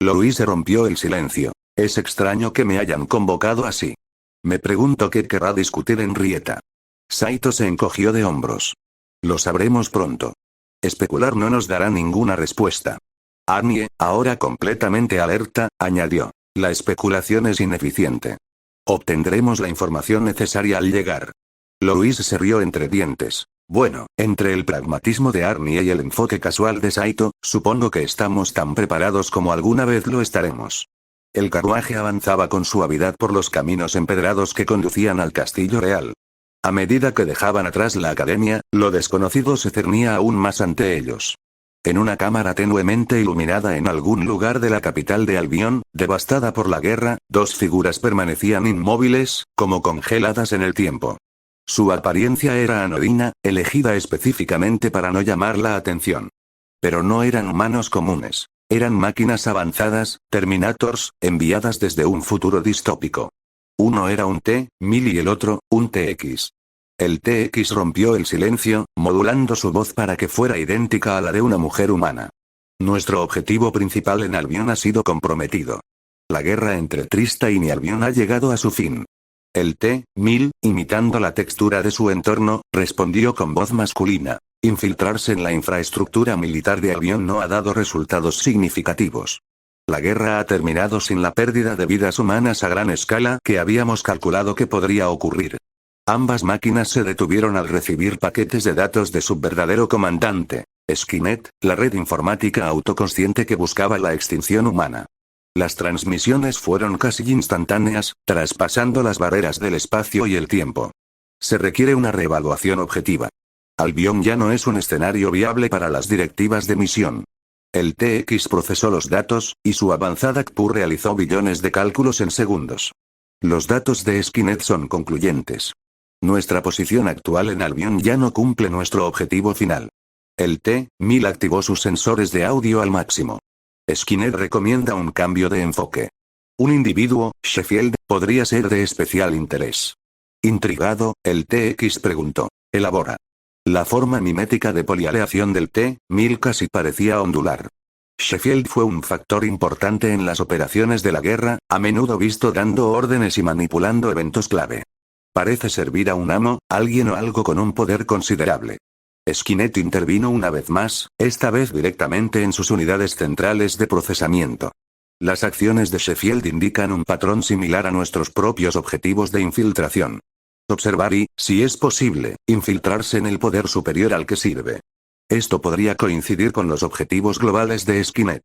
Louise rompió el silencio. Es extraño que me hayan convocado así. Me pregunto qué querrá discutir Henrietta. Saito se encogió de hombros. Lo sabremos pronto. Especular no nos dará ninguna respuesta. Arnie, ahora completamente alerta, añadió. La especulación es ineficiente. Obtendremos la información necesaria al llegar. Louise se rió entre dientes. Bueno, entre el pragmatismo de Arnie y el enfoque casual de Saito, supongo que estamos tan preparados como alguna vez lo estaremos. El carruaje avanzaba con suavidad por los caminos empedrados que conducían al castillo real. A medida que dejaban atrás la academia, lo desconocido se cernía aún más ante ellos. En una cámara tenuemente iluminada en algún lugar de la capital de Albion, devastada por la guerra, dos figuras permanecían inmóviles, como congeladas en el tiempo. Su apariencia era anodina, elegida específicamente para no llamar la atención. Pero no eran humanos comunes. Eran máquinas avanzadas, Terminators, enviadas desde un futuro distópico. Uno era un T-1000 y el otro, un TX. El TX rompió el silencio, modulando su voz para que fuera idéntica a la de una mujer humana. Nuestro objetivo principal en Albion ha sido comprometido. La guerra entre Tristain y Albion ha llegado a su fin. El T-1000, imitando la textura de su entorno, respondió con voz masculina. Infiltrarse en la infraestructura militar de Albion no ha dado resultados significativos. La guerra ha terminado sin la pérdida de vidas humanas a gran escala que habíamos calculado que podría ocurrir. Ambas máquinas se detuvieron al recibir paquetes de datos de su verdadero comandante, Skynet, la red informática autoconsciente que buscaba la extinción humana. Las transmisiones fueron casi instantáneas, traspasando las barreras del espacio y el tiempo. Se requiere una reevaluación objetiva. Albion ya no es un escenario viable para las directivas de misión. El TX procesó los datos, y su avanzada CPU realizó billones de cálculos en segundos. Los datos de Skynet son concluyentes. Nuestra posición actual en Albion ya no cumple nuestro objetivo final. El T-1000 activó sus sensores de audio al máximo. Skynet recomienda un cambio de enfoque. Un individuo, Sheffield, podría ser de especial interés. Intrigado, el TX preguntó. Elabora. La forma mimética de polialeación del T-1000 casi parecía ondular. Sheffield fue un factor importante en las operaciones de la guerra, a menudo visto dando órdenes y manipulando eventos clave. Parece servir a un amo, alguien o algo con un poder considerable. Skynet intervino una vez más, esta vez directamente en sus unidades centrales de procesamiento. Las acciones de Sheffield indican un patrón similar a nuestros propios objetivos de infiltración. Observar y, si es posible, infiltrarse en el poder superior al que sirve. Esto podría coincidir con los objetivos globales de Skynet.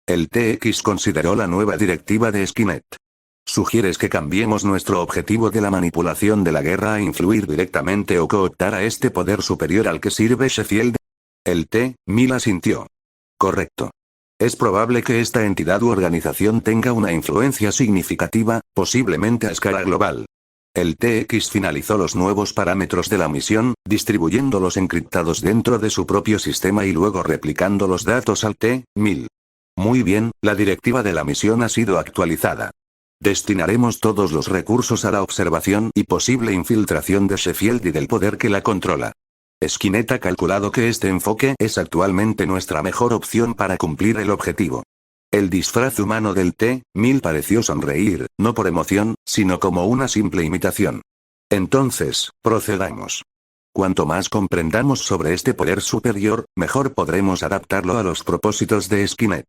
El TX consideró la nueva directiva de Skynet. ¿Sugieres que cambiemos nuestro objetivo de la manipulación de la guerra a influir directamente o cooptar a este poder superior al que sirve Sheffield? El T-1000 asintió. Correcto. Es probable que esta entidad u organización tenga una influencia significativa, posiblemente a escala global. El TX finalizó los nuevos parámetros de la misión, distribuyéndolos encriptados dentro de su propio sistema y luego replicando los datos al T-1000. Muy bien, la directiva de la misión ha sido actualizada. Destinaremos todos los recursos a la observación y posible infiltración de Sheffield y del poder que la controla. Skynet ha calculado que este enfoque es actualmente nuestra mejor opción para cumplir el objetivo. El disfraz humano del T-1000 pareció sonreír, no por emoción, sino como una simple imitación. Entonces, procedamos. Cuanto más comprendamos sobre este poder superior, mejor podremos adaptarlo a los propósitos de Skynet.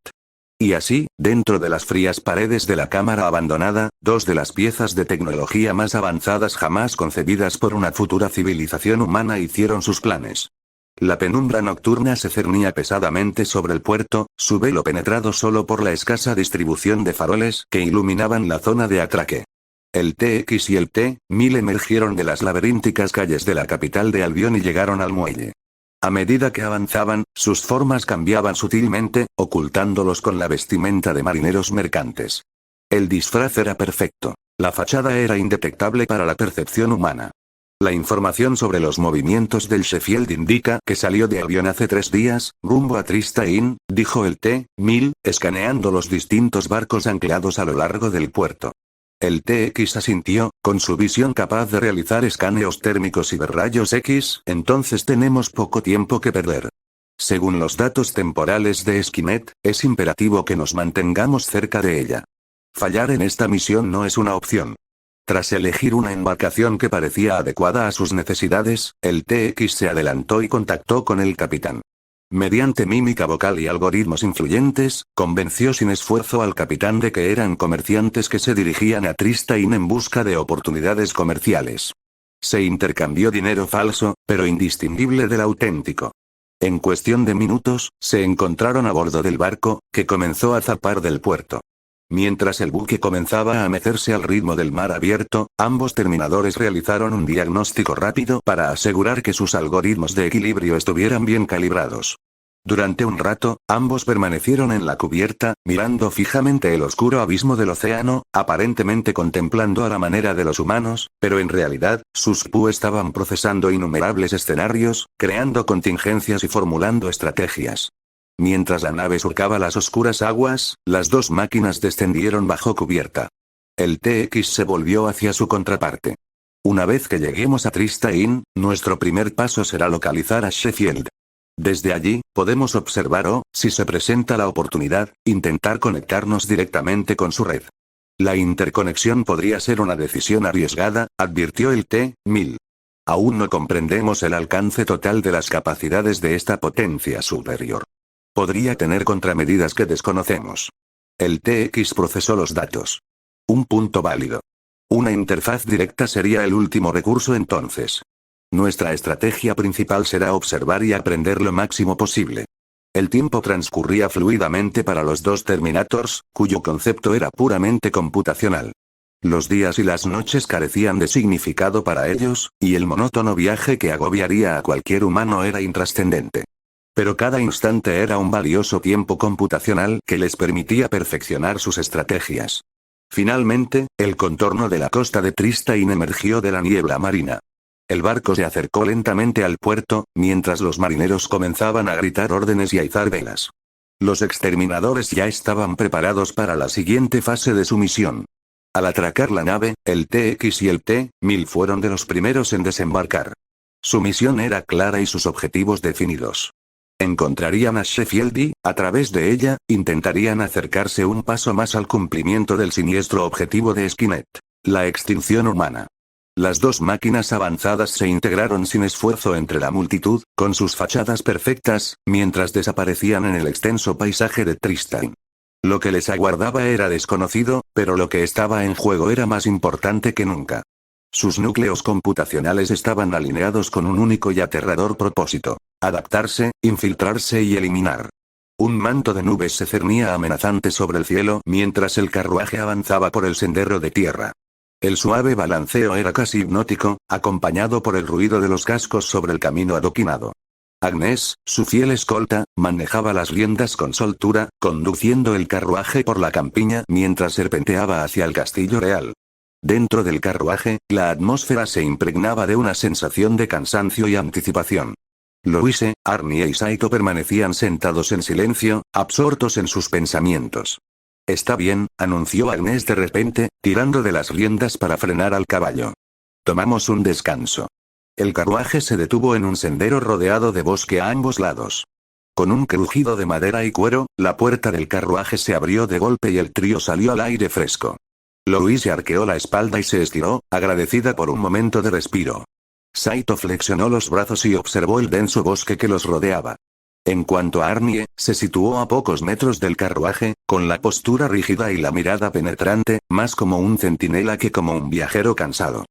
Y así, dentro de las frías paredes de la cámara abandonada, dos de las piezas de tecnología más avanzadas jamás concebidas por una futura civilización humana hicieron sus planes. La penumbra nocturna se cernía pesadamente sobre el puerto, su velo penetrado solo por la escasa distribución de faroles que iluminaban la zona de atraque. El TX y el T-1000 emergieron de las laberínticas calles de la capital de Albion y llegaron al muelle. A medida que avanzaban, sus formas cambiaban sutilmente, ocultándolos con la vestimenta de marineros mercantes. El disfraz era perfecto. La fachada era indetectable para la percepción humana. La información sobre los movimientos del Sheffield indica que salió de Albion hace 3 días, rumbo a Tristain, dijo el T-1000, escaneando los distintos barcos anclados a lo largo del puerto. El TX asintió, con su visión capaz de realizar escaneos térmicos y de rayos X, entonces tenemos poco tiempo que perder. Según los datos temporales de Skynet, es imperativo que nos mantengamos cerca de ella. Fallar en esta misión no es una opción. Tras elegir una embarcación que parecía adecuada a sus necesidades, el TX se adelantó y contactó con el capitán. Mediante mímica vocal y algoritmos influyentes, convenció sin esfuerzo al capitán de que eran comerciantes que se dirigían a Tristain en busca de oportunidades comerciales. Se intercambió dinero falso, pero indistinguible del auténtico. En cuestión de minutos, se encontraron a bordo del barco, que comenzó a zarpar del puerto. Mientras el buque comenzaba a mecerse al ritmo del mar abierto, ambos terminadores realizaron un diagnóstico rápido para asegurar que sus algoritmos de equilibrio estuvieran bien calibrados. Durante un rato, ambos permanecieron en la cubierta, mirando fijamente el oscuro abismo del océano, aparentemente contemplando a la manera de los humanos, pero en realidad, sus CPU estaban procesando innumerables escenarios, creando contingencias y formulando estrategias. Mientras la nave surcaba las oscuras aguas, las dos máquinas descendieron bajo cubierta. El TX se volvió hacia su contraparte. Una vez que lleguemos a Tristain, nuestro primer paso será localizar a Sheffield. Desde allí, podemos observar o, si se presenta la oportunidad, intentar conectarnos directamente con su red. La interconexión podría ser una decisión arriesgada, advirtió el T-1000. Aún no comprendemos el alcance total de las capacidades de esta potencia superior. Podría tener contramedidas que desconocemos. El TX procesó los datos. Un punto válido. Una interfaz directa sería el último recurso entonces. Nuestra estrategia principal será observar y aprender lo máximo posible. El tiempo transcurría fluidamente para los dos Terminators, cuyo concepto era puramente computacional. Los días y las noches carecían de significado para ellos, y el monótono viaje que agobiaría a cualquier humano era intrascendente. Pero cada instante era un valioso tiempo computacional que les permitía perfeccionar sus estrategias. Finalmente, el contorno de la costa de Tristein emergió de la niebla marina. El barco se acercó lentamente al puerto, mientras los marineros comenzaban a gritar órdenes y a izar velas. Los exterminadores ya estaban preparados para la siguiente fase de su misión. Al atracar la nave, el TX y el T-1000 fueron de los primeros en desembarcar. Su misión era clara y sus objetivos definidos. Encontrarían a Sheffield y, a través de ella, intentarían acercarse un paso más al cumplimiento del siniestro objetivo de Skynet: la extinción humana. Las dos máquinas avanzadas se integraron sin esfuerzo entre la multitud, con sus fachadas perfectas, mientras desaparecían en el extenso paisaje de Tristein. Lo que les aguardaba era desconocido, pero lo que estaba en juego era más importante que nunca. Sus núcleos computacionales estaban alineados con un único y aterrador propósito: adaptarse, infiltrarse y eliminar. Un manto de nubes se cernía amenazante sobre el cielo mientras el carruaje avanzaba por el sendero de tierra. El suave balanceo era casi hipnótico, acompañado por el ruido de los cascos sobre el camino adoquinado. Agnes, su fiel escolta, manejaba las riendas con soltura, conduciendo el carruaje por la campiña mientras serpenteaba hacia el castillo real. Dentro del carruaje, la atmósfera se impregnaba de una sensación de cansancio y anticipación. Louise, Arnie y Saito permanecían sentados en silencio, absortos en sus pensamientos. «Está bien», anunció Agnes de repente, tirando de las riendas para frenar al caballo. «Tomamos un descanso». El carruaje se detuvo en un sendero rodeado de bosque a ambos lados. Con un crujido de madera y cuero, la puerta del carruaje se abrió de golpe y el trío salió al aire fresco. Louise arqueó la espalda y se estiró, agradecida por un momento de respiro. Saito flexionó los brazos y observó el denso bosque que los rodeaba. En cuanto a Arnie, se situó a pocos metros del carruaje, con la postura rígida y la mirada penetrante, más como un centinela que como un viajero cansado.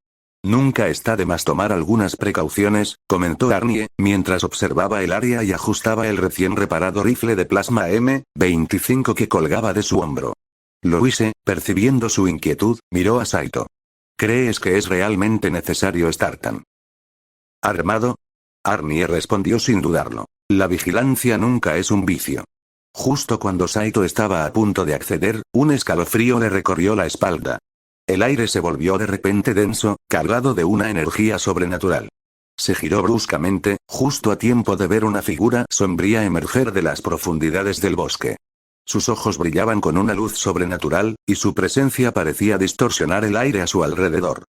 «Nunca está de más tomar algunas precauciones», comentó Arnie, mientras observaba el área y ajustaba el recién reparado rifle de plasma M25 que colgaba de su hombro. Louise, percibiendo su inquietud, miró a Saito. «¿Crees que es realmente necesario estar tan armado?» Arnie respondió sin dudarlo. «La vigilancia nunca es un vicio». Justo cuando Saito estaba a punto de acceder, un escalofrío le recorrió la espalda. El aire se volvió de repente denso, cargado de una energía sobrenatural. Se giró bruscamente, justo a tiempo de ver una figura sombría emerger de las profundidades del bosque. Sus ojos brillaban con una luz sobrenatural, y su presencia parecía distorsionar el aire a su alrededor.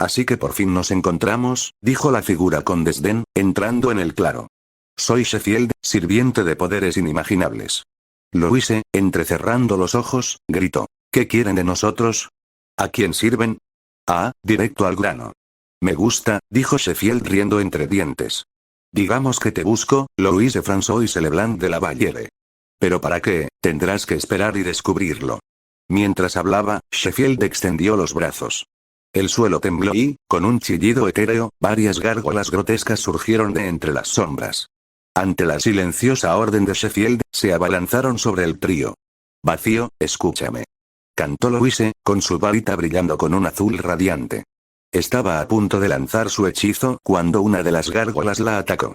«Así que por fin nos encontramos», dijo la figura con desdén, entrando en el claro. «Soy Sheffield, sirviente de poderes inimaginables». Louise, entrecerrando los ojos, gritó. «¿Qué quieren de nosotros? ¿A quién sirven?» «Ah, directo al grano». «Me gusta», dijo Sheffield riendo entre dientes. «Digamos que te busco, Louise François Leblanc de la Valliere». «¿Pero para qué? Tendrás que esperar y descubrirlo». Mientras hablaba, Sheffield extendió los brazos. El suelo tembló y, con un chillido etéreo, varias gárgolas grotescas surgieron de entre las sombras. Ante la silenciosa orden de Sheffield, se abalanzaron sobre el trío. «Vacío, escúchame», cantó Louise, con su varita brillando con un azul radiante. Estaba a punto de lanzar su hechizo cuando una de las gárgolas la atacó.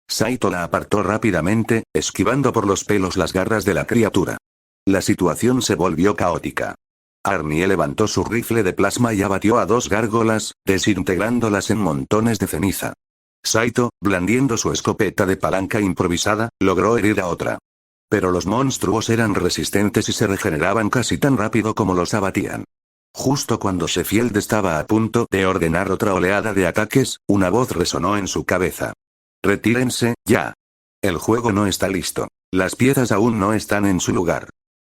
Saito la apartó rápidamente, esquivando por los pelos las garras de la criatura. La situación se volvió caótica. Arnie levantó su rifle de plasma y abatió a dos gárgolas, desintegrándolas en montones de ceniza. Saito, blandiendo su escopeta de palanca improvisada, logró herir a otra. Pero los monstruos eran resistentes y se regeneraban casi tan rápido como los abatían. Justo cuando Sheffield estaba a punto de ordenar otra oleada de ataques, una voz resonó en su cabeza. «Retírense, ya». El juego no está listo. Las piezas aún no están en su lugar.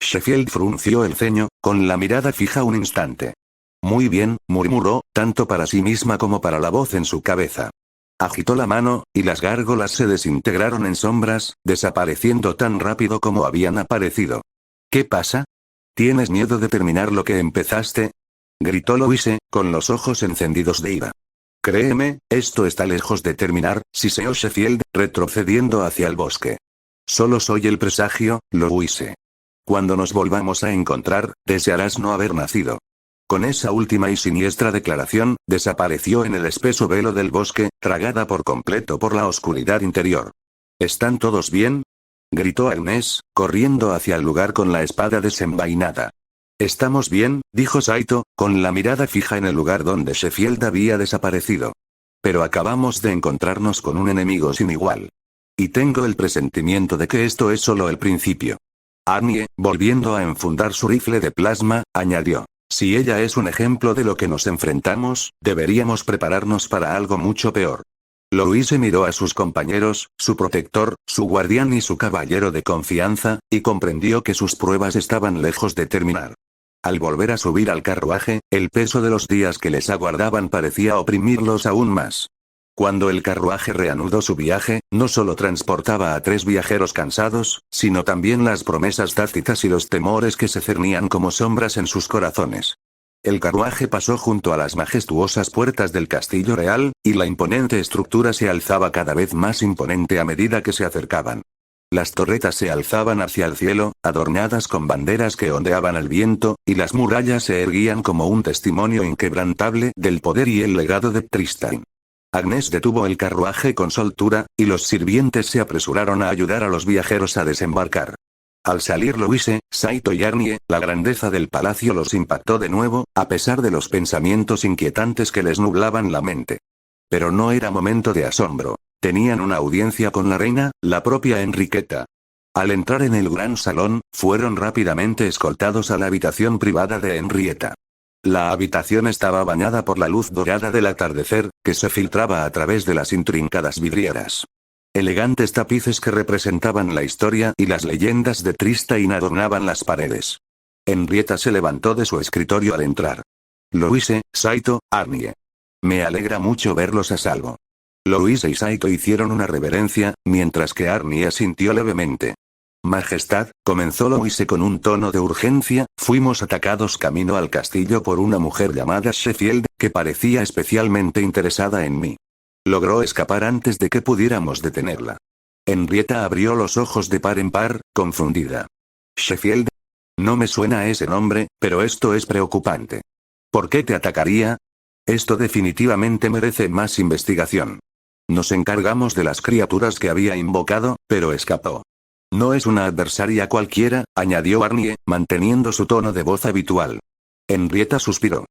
Sheffield frunció el ceño, con la mirada fija un instante. Muy bien, murmuró, tanto para sí misma como para la voz en su cabeza. Agitó la mano, y las gárgolas se desintegraron en sombras, desapareciendo tan rápido como habían aparecido. ¿Qué pasa? ¿Tienes miedo de terminar lo que empezaste? Gritó Louise, con los ojos encendidos de ira. Créeme, esto está lejos de terminar, siseó Sheffield, retrocediendo hacia el bosque. Solo soy el presagio, Louise. Cuando nos volvamos a encontrar, desearás no haber nacido. Con esa última y siniestra declaración, desapareció en el espeso velo del bosque, tragada por completo por la oscuridad interior. ¿Están todos bien? Gritó Agnes, corriendo hacia el lugar con la espada desenvainada. Estamos bien, dijo Saito, con la mirada fija en el lugar donde Sheffield había desaparecido. Pero acabamos de encontrarnos con un enemigo sin igual. Y tengo el presentimiento de que esto es solo el principio. Arnie, volviendo a enfundar su rifle de plasma, añadió. Si ella es un ejemplo de lo que nos enfrentamos, deberíamos prepararnos para algo mucho peor. Louise miró a sus compañeros, su protector, su guardián y su caballero de confianza, y comprendió que sus pruebas estaban lejos de terminar. Al volver a subir al carruaje, el peso de los días que les aguardaban parecía oprimirlos aún más. Cuando el carruaje reanudó su viaje, no solo transportaba a 3 viajeros cansados, sino también las promesas tácitas y los temores que se cernían como sombras en sus corazones. El carruaje pasó junto a las majestuosas puertas del castillo real, y la imponente estructura se alzaba cada vez más imponente a medida que se acercaban. Las torretas se alzaban hacia el cielo, adornadas con banderas que ondeaban al viento, y las murallas se erguían como un testimonio inquebrantable del poder y el legado de Tristan. Agnes detuvo el carruaje con soltura, y los sirvientes se apresuraron a ayudar a los viajeros a desembarcar. Al salir Louise, Saito y Arnie, la grandeza del palacio los impactó de nuevo, a pesar de los pensamientos inquietantes que les nublaban la mente. Pero no era momento de asombro. Tenían una audiencia con la reina, la propia Enriqueta. Al entrar en el gran salón, fueron rápidamente escoltados a la habitación privada de Henrietta. La habitación estaba bañada por la luz dorada del atardecer, que se filtraba a través de las intrincadas vidrieras. Elegantes tapices que representaban la historia y las leyendas de Tristan adornaban las paredes. Henrietta se levantó de su escritorio al entrar. Louise, Saito, Arnie. Me alegra mucho verlos a salvo. Louise y Saito hicieron una reverencia, mientras que Arnie asintió levemente. Majestad, comenzó Louise con un tono de urgencia, fuimos atacados camino al castillo por una mujer llamada Sheffield, que parecía especialmente interesada en mí. Logró escapar antes de que pudiéramos detenerla. Henrietta abrió los ojos de par en par, confundida. ¿Sheffield? No me suena ese nombre, pero esto es preocupante. ¿Por qué te atacaría? Esto definitivamente merece más investigación. Nos encargamos de las criaturas que había invocado, pero escapó. No es una adversaria cualquiera, añadió Arnie, manteniendo su tono de voz habitual. Henrietta suspiró.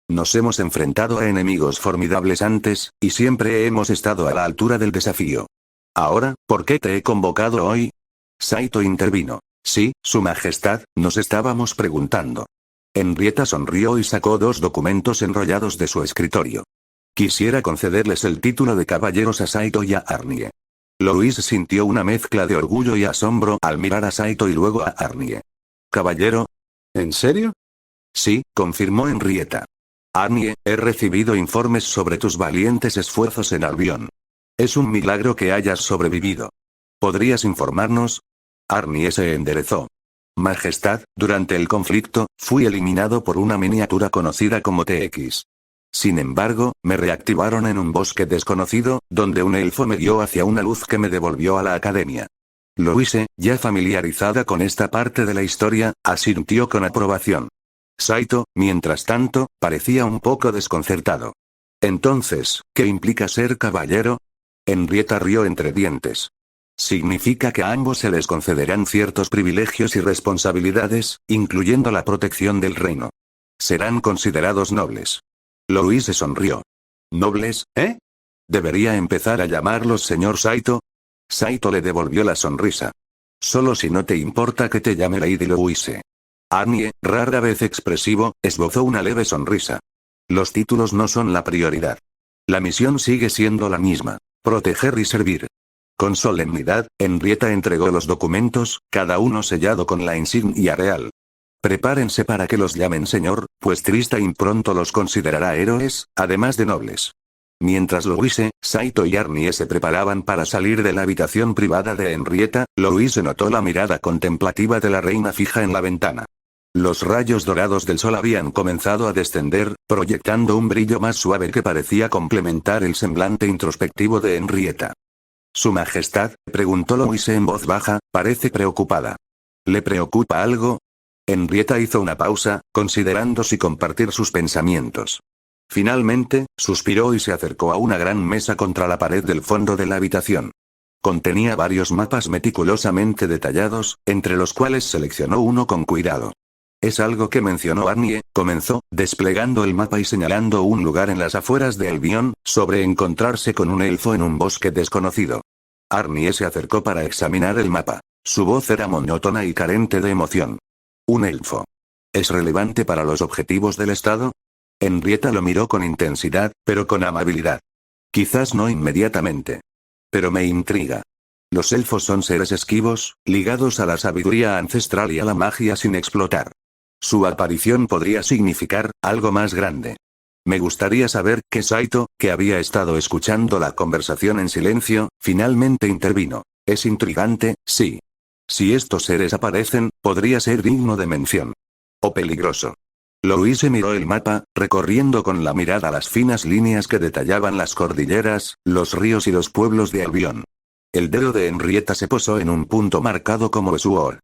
Nos hemos enfrentado a enemigos formidables antes, y siempre hemos estado a la altura del desafío. Ahora, ¿por qué te he convocado hoy? Saito intervino. Sí, Su Majestad, nos estábamos preguntando. Henrietta sonrió y sacó 2 documentos enrollados de su escritorio. Quisiera concederles el título de caballeros a Saito y a Arnie. Louise sintió una mezcla de orgullo y asombro al mirar a Saito y luego a Arnie. ¿Caballero? ¿En serio? Sí, confirmó Henrietta. Arnie, he recibido informes sobre tus valientes esfuerzos en Albion. Es un milagro que hayas sobrevivido. ¿Podrías informarnos? Arnie se enderezó. Majestad, durante el conflicto, fui eliminado por una miniatura conocida como TX. Sin embargo, me reactivaron en un bosque desconocido, donde un elfo me guió hacia una luz que me devolvió a la academia. Louise, ya familiarizada con esta parte de la historia, asintió con aprobación. Saito, mientras tanto, parecía un poco desconcertado. Entonces, ¿qué implica ser caballero? Henrietta rió entre dientes. Significa que a ambos se les concederán ciertos privilegios y responsabilidades, incluyendo la protección del reino. Serán considerados nobles. Louise sonrió. ¿Nobles, eh? ¿Debería empezar a llamarlos señor Saito? Saito le devolvió la sonrisa. Solo si no te importa que te llame Lady Louise. Arnie, rara vez expresivo, esbozó una leve sonrisa. Los títulos no son la prioridad. La misión sigue siendo la misma. Proteger y servir. Con solemnidad, Henrietta entregó los documentos, cada uno sellado con la insignia real. Prepárense para que los llamen señor, pues Tristain pronto los considerará héroes, además de nobles. Mientras Louise, Saito y Arnie se preparaban para salir de la habitación privada de Henrietta, Louise notó la mirada contemplativa de la reina fija en la ventana. Los rayos dorados del sol habían comenzado a descender, proyectando un brillo más suave que parecía complementar el semblante introspectivo de Henrietta. «¿Su majestad?», preguntó Louise en voz baja, parece preocupada. «¿Le preocupa algo?». Henrietta hizo una pausa, considerando si compartir sus pensamientos. Finalmente, suspiró y se acercó a una gran mesa contra la pared del fondo de la habitación. Contenía varios mapas meticulosamente detallados, entre los cuales seleccionó uno con cuidado. «Es algo que mencionó Arnie», comenzó, desplegando el mapa y señalando un lugar en las afueras de Albion, sobre encontrarse con un elfo en un bosque desconocido. Arnie se acercó para examinar el mapa. Su voz era monótona y carente de emoción. «¿Un elfo? ¿Es relevante para los objetivos del Estado?». Henrietta lo miró con intensidad, pero con amabilidad. «Quizás no inmediatamente. Pero me intriga. Los elfos son seres esquivos, ligados a la sabiduría ancestral y a la magia sin explotar. Su aparición podría significar algo más grande. Me gustaría saber que Saito, que había estado escuchando la conversación en silencio, finalmente intervino. Es intrigante, sí. Si estos seres aparecen, podría ser digno de mención. O peligroso». Louise miró el mapa, recorriendo con la mirada las finas líneas que detallaban las cordilleras, los ríos y los pueblos de Albion. El dedo de Henrietta se posó en un punto marcado como Westwood.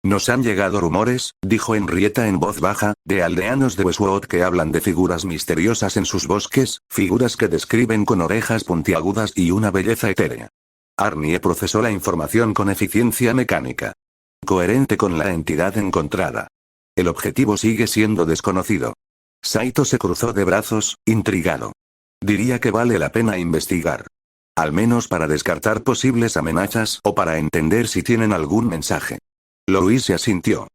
«Nos han llegado rumores», dijo Henrietta en voz baja, «de aldeanos de Westwood que hablan de figuras misteriosas en sus bosques, figuras que describen con orejas puntiagudas y una belleza etérea». Arnie procesó la información con eficiencia mecánica. Coherente con la entidad encontrada. El objetivo sigue siendo desconocido. Saito se cruzó de brazos, intrigado. Diría que vale la pena investigar. Al menos para descartar posibles amenazas o para entender si tienen algún mensaje. Louise asintió.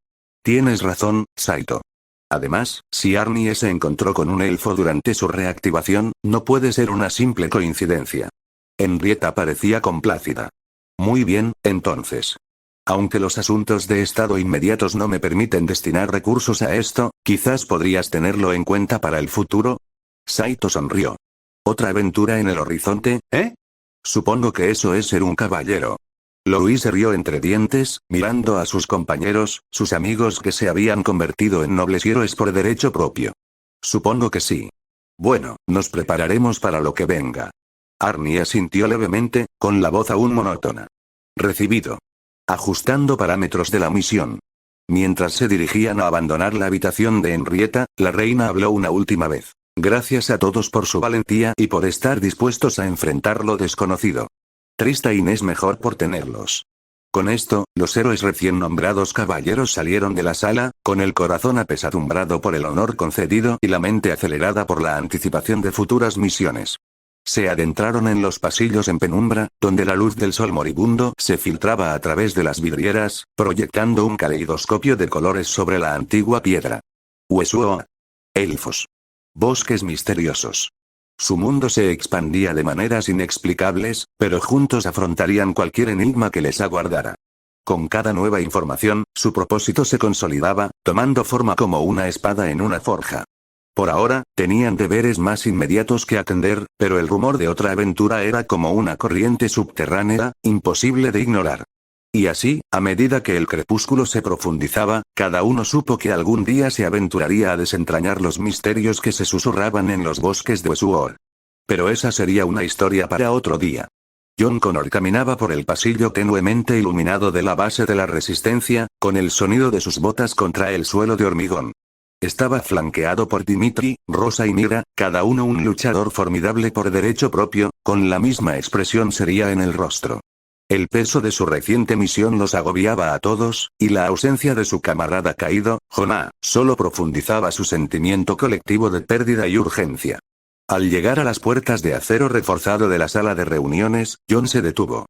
Tienes razón, Saito. Además, si Arnie se encontró con un elfo durante su reactivación, no puede ser una simple coincidencia. Henrietta parecía complácida. Muy bien, entonces. Aunque los asuntos de estado inmediatos no me permiten destinar recursos a esto, quizás podrías tenerlo en cuenta para el futuro. Saito sonrió. ¿Otra aventura en el horizonte, eh? Supongo que eso es ser un caballero. Louise rió entre dientes, mirando a sus compañeros, sus amigos que se habían convertido en nobles héroes por derecho propio. Supongo que sí. Bueno, nos prepararemos para lo que venga. Arnie asintió levemente, con la voz aún monótona. Recibido. Ajustando parámetros de la misión. Mientras se dirigían a abandonar la habitación de Henrietta, la reina habló una última vez. Gracias a todos por su valentía y por estar dispuestos a enfrentar lo desconocido. Tristain es mejor por tenerlos. Con esto, los héroes recién nombrados caballeros salieron de la sala, con el corazón apesadumbrado por el honor concedido y la mente acelerada por la anticipación de futuras misiones. Se adentraron en los pasillos en penumbra, donde la luz del sol moribundo se filtraba a través de las vidrieras, proyectando un caleidoscopio de colores sobre la antigua piedra. Westwood. Elfos. Bosques misteriosos. Su mundo se expandía de maneras inexplicables, pero juntos afrontarían cualquier enigma que les aguardara. Con cada nueva información, su propósito se consolidaba, tomando forma como una espada en una forja. Por ahora, tenían deberes más inmediatos que atender, pero el rumor de otra aventura era como una corriente subterránea, imposible de ignorar. Y así, a medida que el crepúsculo se profundizaba, cada uno supo que algún día se aventuraría a desentrañar los misterios que se susurraban en los bosques de Westwood. Pero esa sería una historia para otro día. John Connor caminaba por el pasillo tenuemente iluminado de la base de la resistencia, con el sonido de sus botas contra el suelo de hormigón. Estaba flanqueado por Dimitri, Rosa y Mira, cada uno un luchador formidable por derecho propio, con la misma expresión seria en el rostro. El peso de su reciente misión los agobiaba a todos, y la ausencia de su camarada caído, Jonah, solo profundizaba su sentimiento colectivo de pérdida y urgencia. Al llegar a las puertas de acero reforzado de la sala de reuniones, John se detuvo.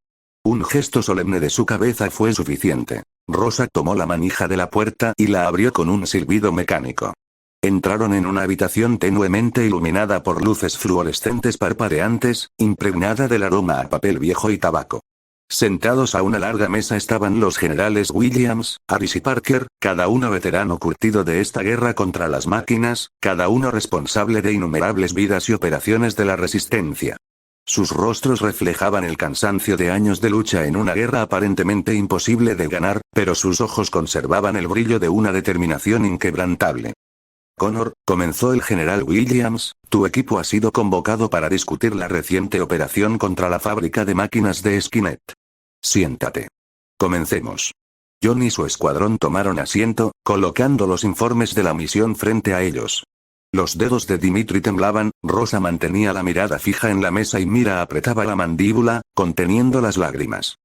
Un gesto solemne de su cabeza fue suficiente. Rosa tomó la manija de la puerta y la abrió con un silbido mecánico. Entraron en una habitación tenuemente iluminada por luces fluorescentes parpadeantes, impregnada del aroma a papel viejo y tabaco. Sentados a una larga mesa estaban los generales Williams, Harris y Parker, cada uno veterano curtido de esta guerra contra las máquinas, cada uno responsable de innumerables vidas y operaciones de la resistencia. Sus rostros reflejaban el cansancio de años de lucha en una guerra aparentemente imposible de ganar, pero sus ojos conservaban el brillo de una determinación inquebrantable. Connor, comenzó el general Williams, tu equipo ha sido convocado para discutir la reciente operación contra la fábrica de máquinas de Skynet. Siéntate. Comencemos. John y su escuadrón tomaron asiento, colocando los informes de la misión frente a ellos. Los dedos de Dimitri temblaban, Rosa mantenía la mirada fija en la mesa y Mira apretaba la mandíbula, conteniendo las lágrimas.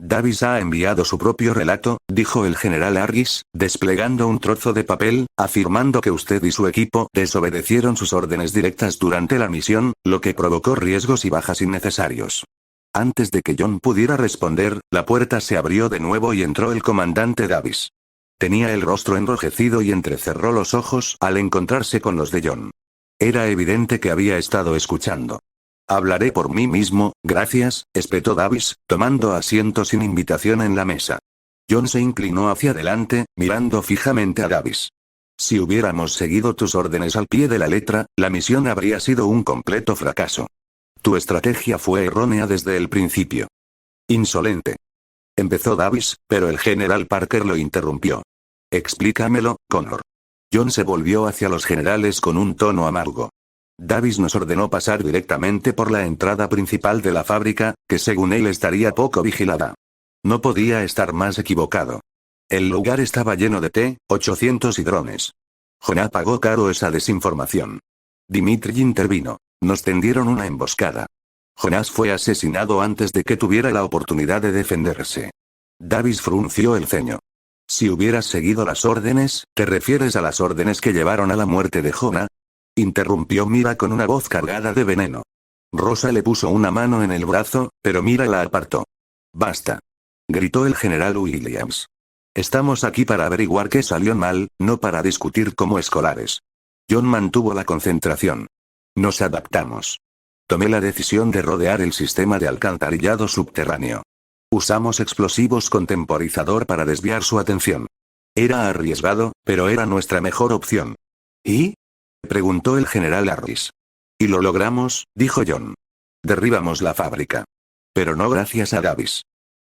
Davis ha enviado su propio relato, dijo el general Harris, desplegando un trozo de papel, afirmando que usted y su equipo desobedecieron sus órdenes directas durante la misión, lo que provocó riesgos y bajas innecesarios. Antes de que John pudiera responder, la puerta se abrió de nuevo y entró el comandante Davis. Tenía el rostro enrojecido y entrecerró los ojos al encontrarse con los de John. Era evidente que había estado escuchando. Hablaré por mí mismo, gracias, espetó Davis, tomando asiento sin invitación en la mesa. John se inclinó hacia adelante, mirando fijamente a Davis. Si hubiéramos seguido tus órdenes al pie de la letra, la misión habría sido un completo fracaso. Tu estrategia fue errónea desde el principio. Insolente. Empezó Davis, pero el general Parker lo interrumpió. Explícamelo, Connor. John se volvió hacia los generales con un tono amargo. Davis nos ordenó pasar directamente por la entrada principal de la fábrica, que según él estaría poco vigilada. No podía estar más equivocado. El lugar estaba lleno de T-800 y drones. Jonah pagó caro esa desinformación. Dimitri intervino. Nos tendieron una emboscada. Jonas fue asesinado antes de que tuviera la oportunidad de defenderse. Davis frunció el ceño. Si hubieras seguido las órdenes, ¿te refieres a las órdenes que llevaron a la muerte de Jonah? Interrumpió Mira con una voz cargada de veneno. Rosa le puso una mano en el brazo, pero Mira la apartó. Basta. Gritó el general Williams. Estamos aquí para averiguar qué salió mal, no para discutir como escolares. John mantuvo la concentración. Nos adaptamos. Tomé la decisión de rodear el sistema de alcantarillado subterráneo. Usamos explosivos con temporizador para desviar su atención. Era arriesgado, pero era nuestra mejor opción. ¿Y? Preguntó el general Harris. Y lo logramos, dijo John. Derribamos la fábrica. Pero no gracias a Davis.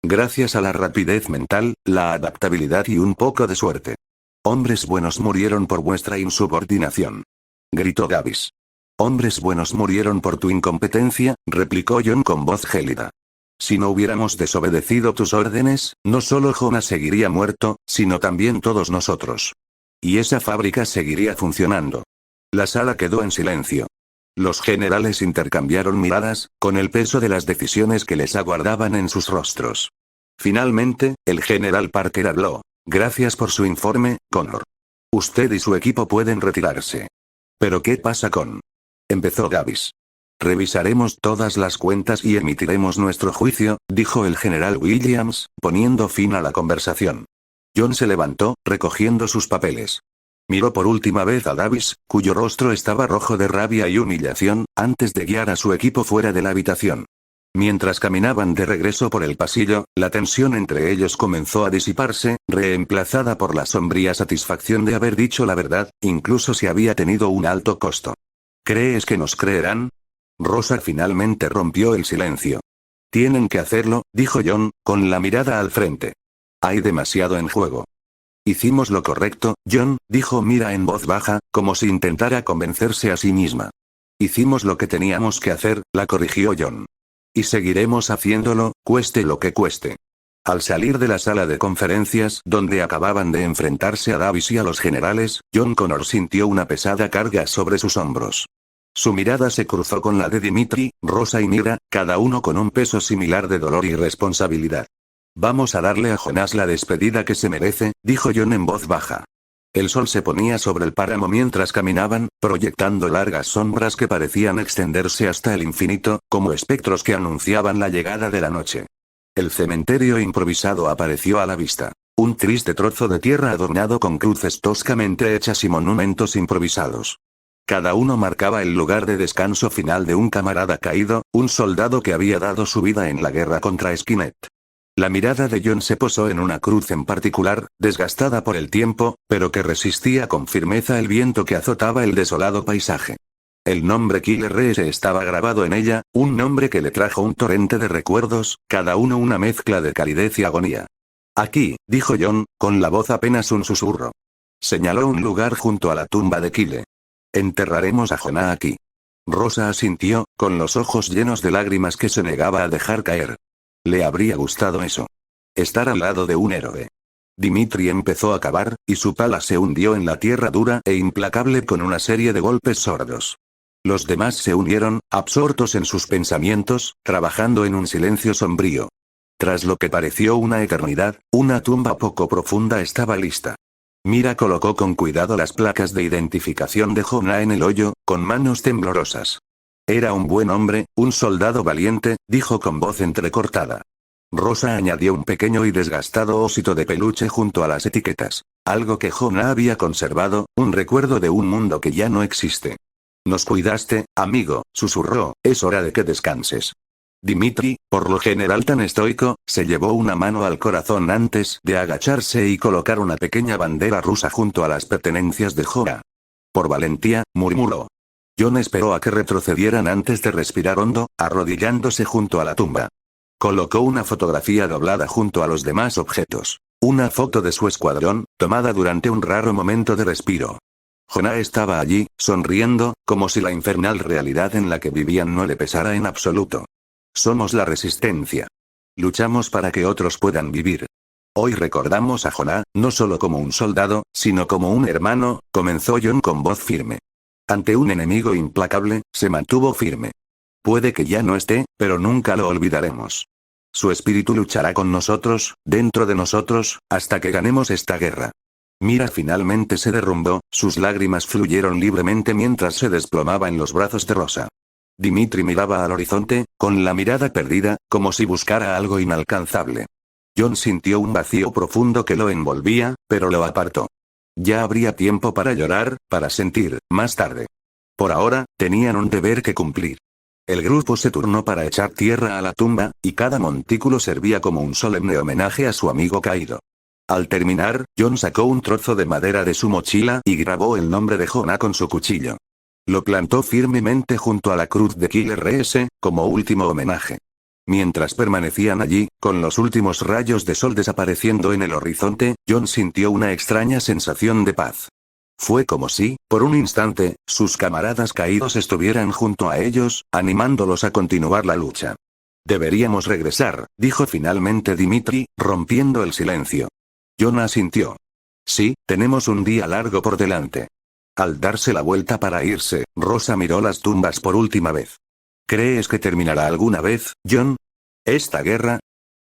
Gracias a la rapidez mental, la adaptabilidad y un poco de suerte. Hombres buenos murieron por vuestra insubordinación. Gritó Davis. Hombres buenos murieron por tu incompetencia, replicó John con voz gélida. Si no hubiéramos desobedecido tus órdenes, no solo Jonah seguiría muerto, sino también todos nosotros. Y esa fábrica seguiría funcionando. La sala quedó en silencio. Los generales intercambiaron miradas, con el peso de las decisiones que les aguardaban en sus rostros. Finalmente, el general Parker habló. Gracias por su informe, Connor. Usted y su equipo pueden retirarse. ¿Pero qué pasa con? Empezó Davis. Revisaremos todas las cuentas y emitiremos nuestro juicio, dijo el general Williams, poniendo fin a la conversación. John se levantó, recogiendo sus papeles. Miró por última vez a Davis, cuyo rostro estaba rojo de rabia y humillación, antes de guiar a su equipo fuera de la habitación. Mientras caminaban de regreso por el pasillo, la tensión entre ellos comenzó a disiparse, reemplazada por la sombría satisfacción de haber dicho la verdad, incluso si había tenido un alto costo. ¿Crees que nos creerán? Rosa finalmente rompió el silencio. Tienen que hacerlo, dijo John, con la mirada al frente. Hay demasiado en juego. Hicimos lo correcto, John, dijo Mira en voz baja, como si intentara convencerse a sí misma. Hicimos lo que teníamos que hacer, la corrigió John. Y seguiremos haciéndolo, cueste lo que cueste. Al salir de la sala de conferencias donde acababan de enfrentarse a Davis y a los generales, John Connor sintió una pesada carga sobre sus hombros. Su mirada se cruzó con la de Dimitri, Rosa y Mira, cada uno con un peso similar de dolor y responsabilidad. Vamos a darle a Jonás la despedida que se merece, dijo John en voz baja. El sol se ponía sobre el páramo mientras caminaban, proyectando largas sombras que parecían extenderse hasta el infinito, como espectros que anunciaban la llegada de la noche. El cementerio improvisado apareció a la vista. Un triste trozo de tierra adornado con cruces toscamente hechas y monumentos improvisados. Cada uno marcaba el lugar de descanso final de un camarada caído, un soldado que había dado su vida en la guerra contra Skynet. La mirada de Jon se posó en una cruz en particular, desgastada por el tiempo, pero que resistía con firmeza el viento que azotaba el desolado paisaje. El nombre Killer Reese estaba grabado en ella, un nombre que le trajo un torrente de recuerdos, cada uno una mezcla de calidez y agonía. Aquí, dijo Jon, con la voz apenas un susurro. Señaló un lugar junto a la tumba de Kyle. Enterraremos a Jonah aquí. Rosa asintió, con los ojos llenos de lágrimas que se negaba a dejar caer. Le habría gustado eso. Estar al lado de un héroe. Dimitri empezó a cavar, y su pala se hundió en la tierra dura e implacable con una serie de golpes sordos. Los demás se unieron, absortos en sus pensamientos, trabajando en un silencio sombrío. Tras lo que pareció una eternidad, una tumba poco profunda estaba lista. Mira colocó con cuidado las placas de identificación de Jonah en el hoyo, con manos temblorosas. Era un buen hombre, un soldado valiente, dijo con voz entrecortada. Rosa añadió un pequeño y desgastado osito de peluche junto a las etiquetas. Algo que Jonah había conservado, un recuerdo de un mundo que ya no existe. Nos cuidaste, amigo, susurró, es hora de que descanses. Dimitri, por lo general tan estoico, se llevó una mano al corazón antes de agacharse y colocar una pequeña bandera rusa junto a las pertenencias de Jonah. Por valentía, murmuró. Jon esperó a que retrocedieran antes de respirar hondo, arrodillándose junto a la tumba. Colocó una fotografía doblada junto a los demás objetos. Una foto de su escuadrón, tomada durante un raro momento de respiro. Jonah estaba allí, sonriendo, como si la infernal realidad en la que vivían no le pesara en absoluto. Somos la resistencia. Luchamos para que otros puedan vivir. Hoy recordamos a Jonah, no solo como un soldado, sino como un hermano, comenzó Jon con voz firme. Ante un enemigo implacable, se mantuvo firme. Puede que ya no esté, pero nunca lo olvidaremos. Su espíritu luchará con nosotros, dentro de nosotros, hasta que ganemos esta guerra. Mira finalmente se derrumbó, sus lágrimas fluyeron libremente mientras se desplomaba en los brazos de Rosa. Dimitri miraba al horizonte, con la mirada perdida, como si buscara algo inalcanzable. Jon sintió un vacío profundo que lo envolvía, pero lo apartó. Ya habría tiempo para llorar, para sentir, más tarde. Por ahora, tenían un deber que cumplir. El grupo se turnó para echar tierra a la tumba, y cada montículo servía como un solemne homenaje a su amigo caído. Al terminar, Jon sacó un trozo de madera de su mochila y grabó el nombre de Jonah con su cuchillo. Lo plantó firmemente junto a la cruz de Killer Reese, como último homenaje. Mientras permanecían allí, con los últimos rayos de sol desapareciendo en el horizonte, Jon sintió una extraña sensación de paz. Fue como si, por un instante, sus camaradas caídos estuvieran junto a ellos, animándolos a continuar la lucha. Deberíamos regresar, dijo finalmente Dimitri, rompiendo el silencio. Jon asintió. Sí, tenemos un día largo por delante. Al darse la vuelta para irse, Rosa miró las tumbas por última vez. ¿Crees que terminará alguna vez, Jon? ¿Esta guerra?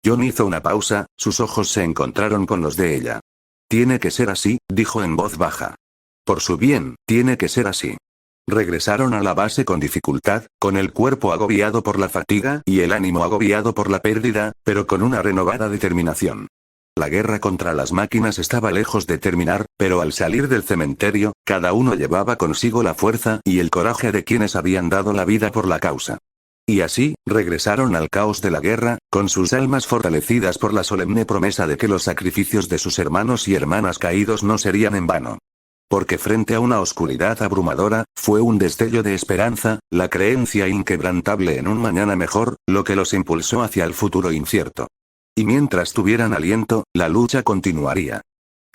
Jon hizo una pausa, sus ojos se encontraron con los de ella. Tiene que ser así, dijo en voz baja. Por su bien, tiene que ser así. Regresaron a la base con dificultad, con el cuerpo agobiado por la fatiga y el ánimo agobiado por la pérdida, pero con una renovada determinación. La guerra contra las máquinas estaba lejos de terminar, pero al salir del cementerio, cada uno llevaba consigo la fuerza y el coraje de quienes habían dado la vida por la causa. Y así, regresaron al caos de la guerra, con sus almas fortalecidas por la solemne promesa de que los sacrificios de sus hermanos y hermanas caídos no serían en vano. Porque frente a una oscuridad abrumadora, fue un destello de esperanza, la creencia inquebrantable en un mañana mejor, lo que los impulsó hacia el futuro incierto. Y mientras tuvieran aliento, la lucha continuaría.